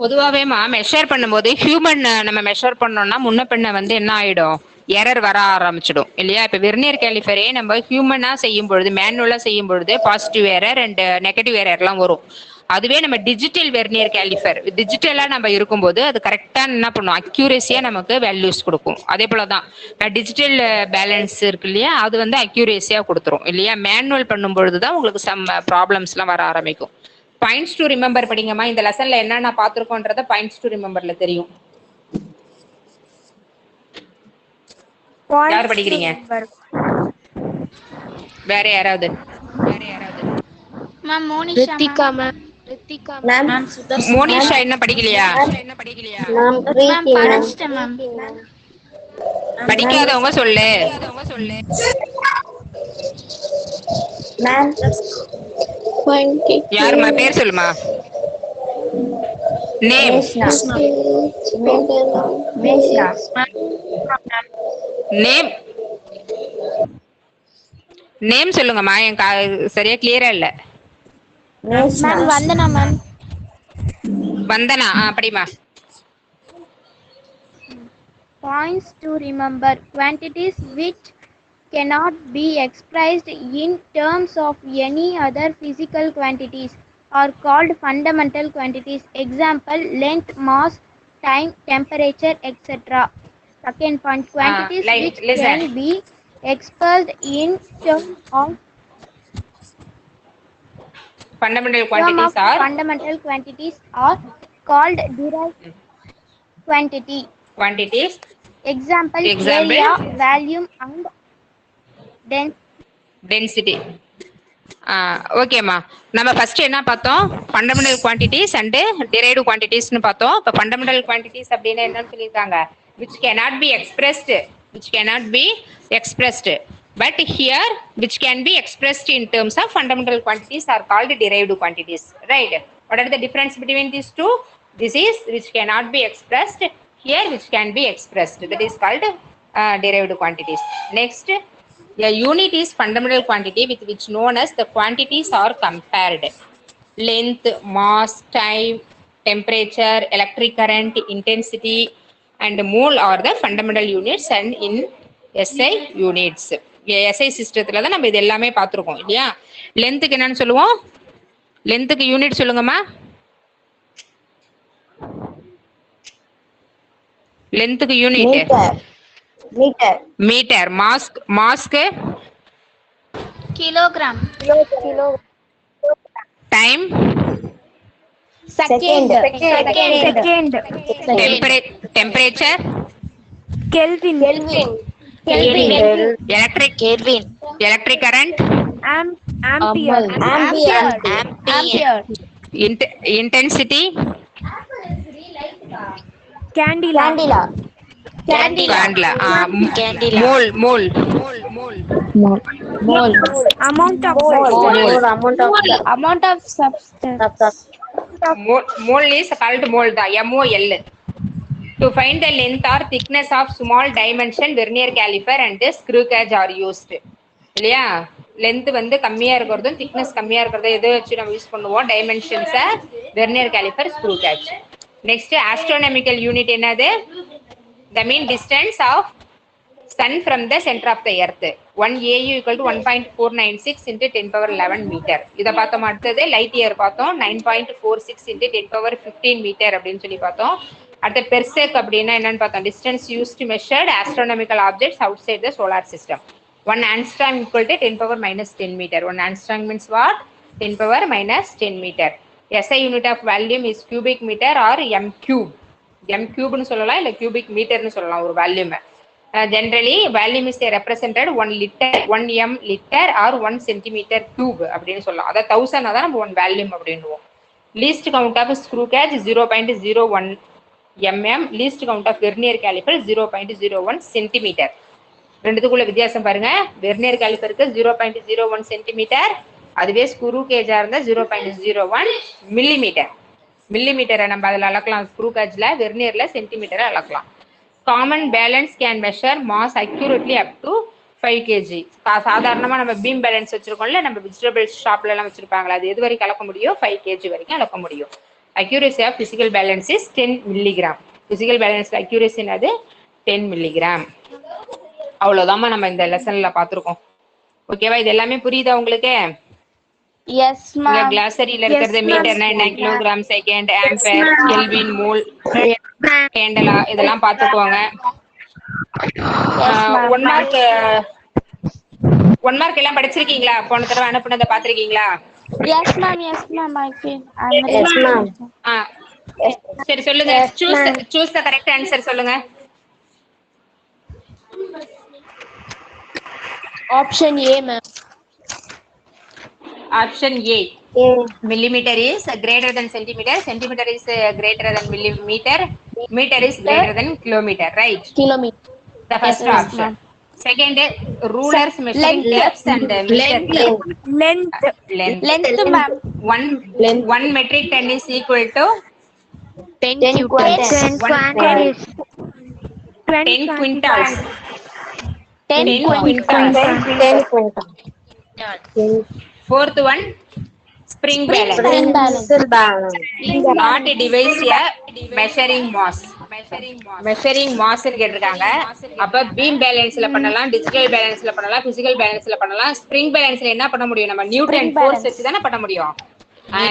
பொதுவாகவேமா மெஷர் பண்ணும்போது ஹியூமன் நம்ம மெஷர் பண்ணோம்னா முன்ன பின்ன வந்து என்ன ஆயிடும், எரர் வர ஆரம்பிச்சிடும் இல்லையா? இப்போ வெர்னியர் கேலிஃபரே நம்ம ஹியூமனா செய்யும் பொழுது, மேனுவலா செய்யும் பொழுது பாசிட்டிவ் எரர் அண்ட் நெகட்டிவ் எரர்லாம் வரும். அதுவே நம்ம டிஜிட்டல் வெர்னியர் கேலிஃபர் டிஜிட்டலா நம்ம இருக்கும்போது அது கரெக்டா என்ன பண்ணும், அக்யூரேசியா நமக்கு வேல்யூஸ் கொடுக்கும். அதே போலதான் டிஜிட்டல் பேலன்ஸ் இருக்கு இல்லையா, அது வந்து அக்யூரேசியா கொடுத்துரும் இல்லையா? மேனுவல் பண்ணும் பொழுதுதான் உங்களுக்கு சம் ப்ராப்ளம்ஸ் எல்லாம் வர ஆரம்பிக்கும். பாயிண்ட்ஸ் டு ரிமெம்பர் படிங்கம்மா. இந்த லெசன்ல என்னென்ன பார்த்துருக்கோன்றத பாயிண்ட்ஸ் டு ரிமெம்பர்ல தெரியும். யார் படிக்கிறீங்க? வேற யாராவது? Ma'am Monisha. Ritika ma'am. Ma'am Monisha என்ன படிக்கலையா? Ma'am படிச்சிட்டேன் ma'am. படிக்காதவங்க சொல்லு. Ma'am யாருமா பேர் சொல்லுமா? நேம் நேம் நேம் சொல்லுங்கம்மா. என் சரியா கிளியரா இல்ல. Ma'am Vandana ma'am. Vandana படிமா. Points to remember. Quantities which cannot be expressed in terms of any other physical quantities are called fundamental quantities. Example, length, mass, time, temperature, etc. Second point, quantities which can be expressed in terms of fundamental quantities are called derived quantities. Example, area, volume and density. ஓகேம்மா, நம்ம ஃபர்ஸ்ட் என்ன பார்த்தோம்? ஃபண்டமெண்டல் குவான்டிட்டிஸ் அண்ட் டிரைவ்டு குவான்டிட்டிஸ்னு பார்த்தோம். இப்போ ஃபண்டமெண்டல் குவான்டிட்டிஸ் அப்படின்னா என்னன்னு சொல்லியிருக்காங்க? which cannot be expressed but here which can be expressed in terms of fundamental quantities are called derived quantities, right? What are the difference between these two? This is which cannot be expressed, here which can be expressed, that is called derived quantities. Next, a unit is fundamental quantity with which known as the quantities are compared. Length, mass, time, temperature, electric current, intensity, and mole are the fundamental units and in SI units. SI சிஸ்டத்துல தான் நம்ம இது எல்லாமே பார்த்துருக்கோம் இல்லையா. லென்த்துக்கு என்னன்னு சொல்லுவோம்? லென்த்துக்கு யூனிட் சொல்லுங்கம்மா. லென்த்துக்கு யூனிட் மீட்டர். மாஸ்க்கு kilogram. Time Second. Temperature Kelvin. electric current Ampere. intensity Candela. mole Amount of substance. mole is called mole da MOL. To find the length or thickness of small dimension vernier caliper and screw gauge are used. இல்லையா, லென்த் வந்து கம்மியா இருக்கிறதும் திக்னஸ் கம்மியா இருக்கிறதும் எதை வச்சு நம்ம யூஸ் பண்ணுவோம்? Dimensions, vernier caliper, screw gauge. Next astronomical unit என்னது? The mean distance of sun from the center of the earth. 1 AU equal to 1.496 into 10 power 11 meter. இதை பார்த்தோம். அடுத்தது லைட் இயர் பார்த்தோம். 9.46 into 10 power 15 meter அப்படின்னு சொல்லி பார்த்தோம். அடுத்த பெர்செக் அப்படின்னா என்னன்னு பார்த்தோம்? Distance used measured astronomical objects outside the solar system. 1 angstrom equal to 10 power minus 10 meter. 1 angstrom means what? 10 power minus 10 meter. SI unit of volume is cubic meter or m cube. m cube னு சொல்லலாம், இல்ல cubic meter னு சொல்லலாம் ஒரு volume. Generally volume is represented 1 liter, 1 m liter or 1 centimeter cube அப்படின்னு சொல்லலாம். அத 1000 தான் நம்ம 1 volume அப்படினுவோம். Least count of screw gauge 0.01 mm. Least count of vernier caliper 0.01 centimeter. ரெண்டுத்துக்குள்ள வித்தியாசம் பாருங்க. வெர்னியர் காலிபருக்கு 0.01 சென்டிமீட்டர், அதுவே ஸ்க்ரூ கேஜா இருந்தா 0.01 மில்லிமீட்டர். மில்லிமீட்டரை நம்ம அதில் அளக்கலாம். ஸ்க்ரூ கேஜ்ல, வெர்னியர்ல சென்டிமீட்டரை அளக்கலாம். Common balance can measure mass accurately up to 5 kg. சாதாரணமா நம்ம பீம் பேலன்ஸ் வச்சிருக்கோம்ல, நம்ம வெஜிடபிள்ஸ் ஷாப்ல எல்லாம் வச்சிருப்பாங்களா, அது எது வரைக்கும் அளக்க முடியும்? 5 kg வரைக்கும் அளக்க முடியும். Accuracy of physical balance is 10 milligram. Physical பேலன்ஸ்ல அக்யூரேசி என்னது? 10 milligram. அவ்வளவுதாம்மா நம்ம இந்த லெசன்ல பாத்துருக்கோம். ஓகேவா? இது எல்லாமே புரியுதா உங்களுக்கு? Yes, ma'am. கிளாசரியில இருக்கிறது மீட்டர்னா என்ன, kilogram, second, ampere, kelvin, mole, candela இதெல்லாம் பாத்துக்கோங்க. 1 மார்க் எல்லாம் படிச்சிருக்கீங்களா? போன தடவை அனுப்புனதை பாத்திருக்கீங்களா? Yes, ma'am. சரி சொல்லுங்க. சூஸ் த கரெக்ட் ஆன்சர் சொல்லுங்க. Option A, ma'am. Option A. Millimeter is greater than centimeter. Centimeter is greater than millimeter. Meter is greater than kilometer. Right? Kilometer. The first option. Second, rulers measuring depths and Length, ma'am. 1 metric ton is equal to 10 quintals. 10 quintals. 10 quintals. Fourth one, spring balance. Not a device here, measuring mass. Measuring mass கேட்டிருக்காங்க. அப்ப பீம் பேலன்ஸ்ல பண்ணலாம், டிஜிட்டல் பேலன்ஸ்ல பண்ணலாம், பிசிக்கல் பேலன்ஸ்ல பண்ணலாம். ஸ்ப்ரிங் பேலன்ஸ்ல என்ன பண்ண முடியும்? நம்ம நியூட்டன் ஃபோர்ஸ் வச்சு தானே பண்ண முடியும்.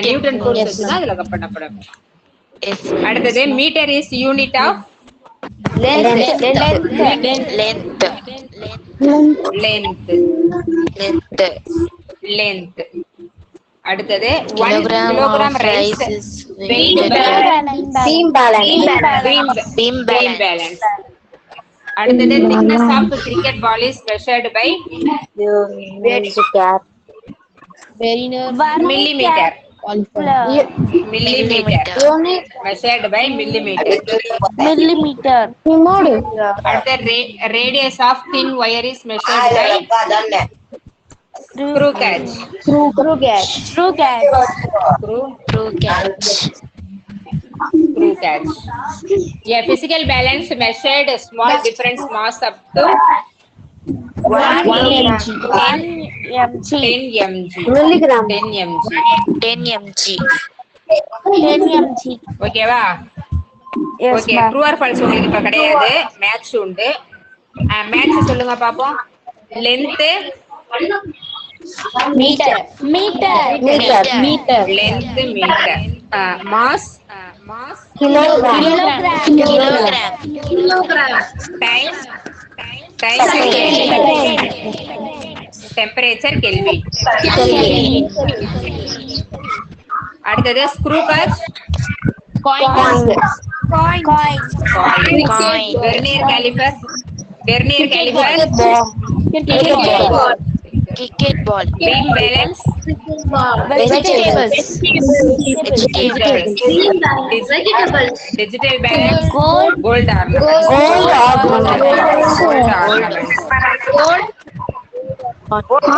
நியூட்டன் ஃபோர்ஸ் வச்சு தான் இதுல பண்ணப்படும். அடுத்தது metre is unit of length. அடுத்தது 1 kilogram rice weight beam balance. அடுத்தது thickness of cricket ball is measured by millimeter. Measured by millimeter. அடுத்த radius of thin wire is measured by screw gauge. screw catch. A physical balance measured small difference mass up to 1 mg. 10 mg. Milligram. 10 mg. 10 mg. 10 mg. ஓகேவா? Yes, okay, ma'am. True or false உங்களுக்கு இப்ப கிடையாது. மேட்ச் உண்டு. மேட்ச் சொல்லுங்க பாப்போம். Length Meter. Length metre. Mass Kilogram. Time temperature kelvin. அடுத்தது screw gauge, vernier caliper, Cricket ball. Beam balance, Vegetables. Digital balance, Gold. Gold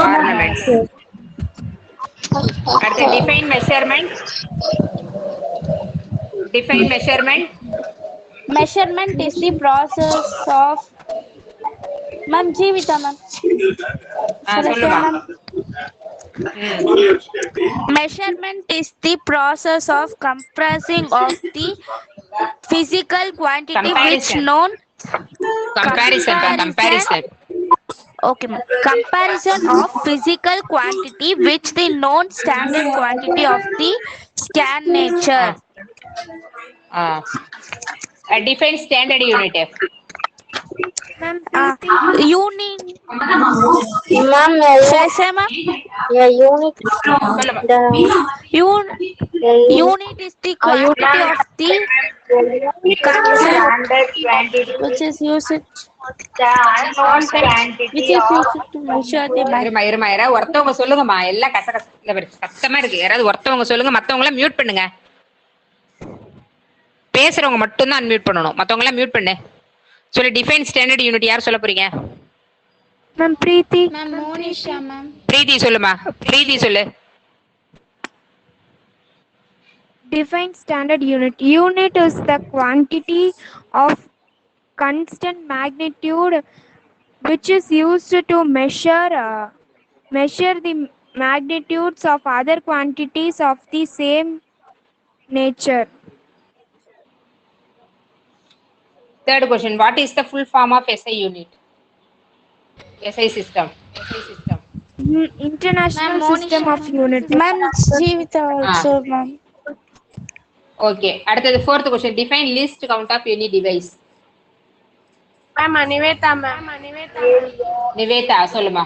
ornaments. அடுத்து define measurement. Measurement is the process of. Ma'am, Jeevita, ma'am. சொல்லுமா. Measurement is the process of compressing of the physical quantity which Comparison. known. Comparison. Okay, ma'am. Comparison of physical quantity which the known standard quantity of the scan nature. Define standard unit. Ma'am, Unit. Ma'am, Say, ma'am. a unit. சொல்லுமா. Unit is the quantity of the which is used to measure the இருமா யாராவது ஒருத்தவங்க சொல்லுங்கம்மா. எல்லாம் கஷ்டமா இருக்கு. யாராவது ஒருத்தவங்க சொல்லுங்க, மத்தவங்கள மியூட் பண்ணுங்க. பேசுறவங்க மட்டும் தான் அன்மியூட் பண்ணணும். மத்தவங்க எல்லாம் மியூட் பண்ணு. சொல்லு. டிஃபைன் ஸ்டாண்டர்ட் யூனிட் யார் சொல்ல போறீங்க? Ma'am, Preeti. பிரீத்தி சொல்லுமா. பிரீத்தி சொல்லு. Define standard unit. Unit is the quantity of constant magnitude which is used to measure the magnitudes of other quantities of the same nature. Third question. What is the full form of SI unit? SI system. International system of unit. Ma'am, Jeevita also, ma'am. Okay. அடுத்தது fourth question. Define least count of any device. Nivetha சொல்லுமா.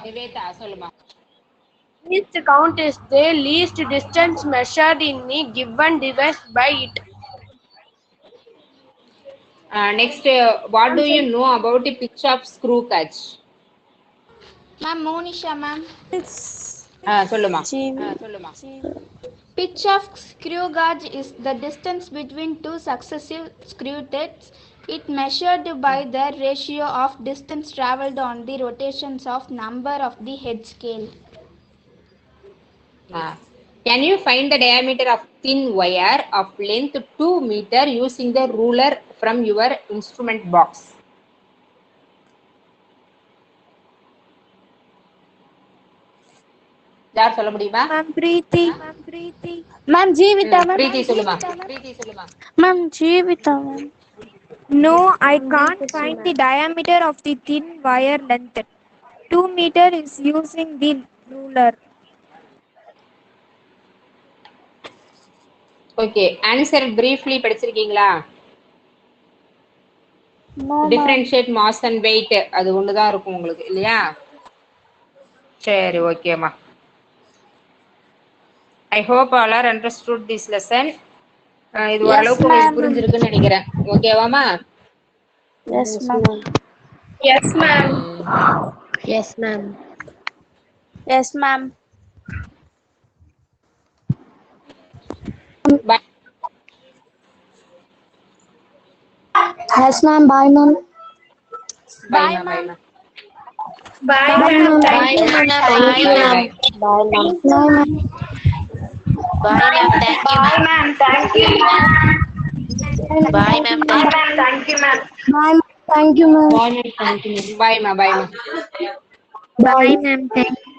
Least count is the least distance measured in a given device by it. Next, what do you know about the pitch of screw catch? Ma'am, Monisha, ma'am. சொல்லுமா. Pitch of screw gauge is the distance between two successive screw threads. It measured by the ratio of distance traveled on the rotations of number of the head scale. Can you find the diameter of thin wire of length 2 meter using the ruler from your instrument box? யார் சொல்ல முடியுமா? Ma'am, Preeti. Ma'am, Jeevita, ma'am. பிரீத்தி சொல்லுமா. Ma'am, Jeevita, ma'am. No, I can't find the diameter of the thin wire length. 2 meter is using the ruler. Okay, answer briefly படிச்சிருக்கீங்களா? No, Differentiate mass and weight. அது ஒண்ணுதான் இருக்கும் உங்களுக்கு இல்லையா? சரி, ஓகேமா. I hope all are understood this lesson. இது ஓரளவுக்கு உங்களுக்கு புரிஞ்சிருக்குன்னு நினைக்கிறேன். ஓகேவாமா? Yes, ma'am. Yes, ma'am. Yes, ma'am. Yes, ma'am. Bye. Yes, ma'am. Bye, ma'am. Bye, ma'am. Bye, ma'am. Thank you, ma'am. Thank you, ma'am. Bye, ma'am. Bye, ma'am. Bye, ma'am. Thank you, ma'am. Bye, ma'am. Thank you. Bye, ma'am. Thank you, ma'am. Bye. Thank you, ma'am. Bye, ma'am. Thank you, ma'am. Bye, ma. Bye, ma. Bye, ma'am. Thank you.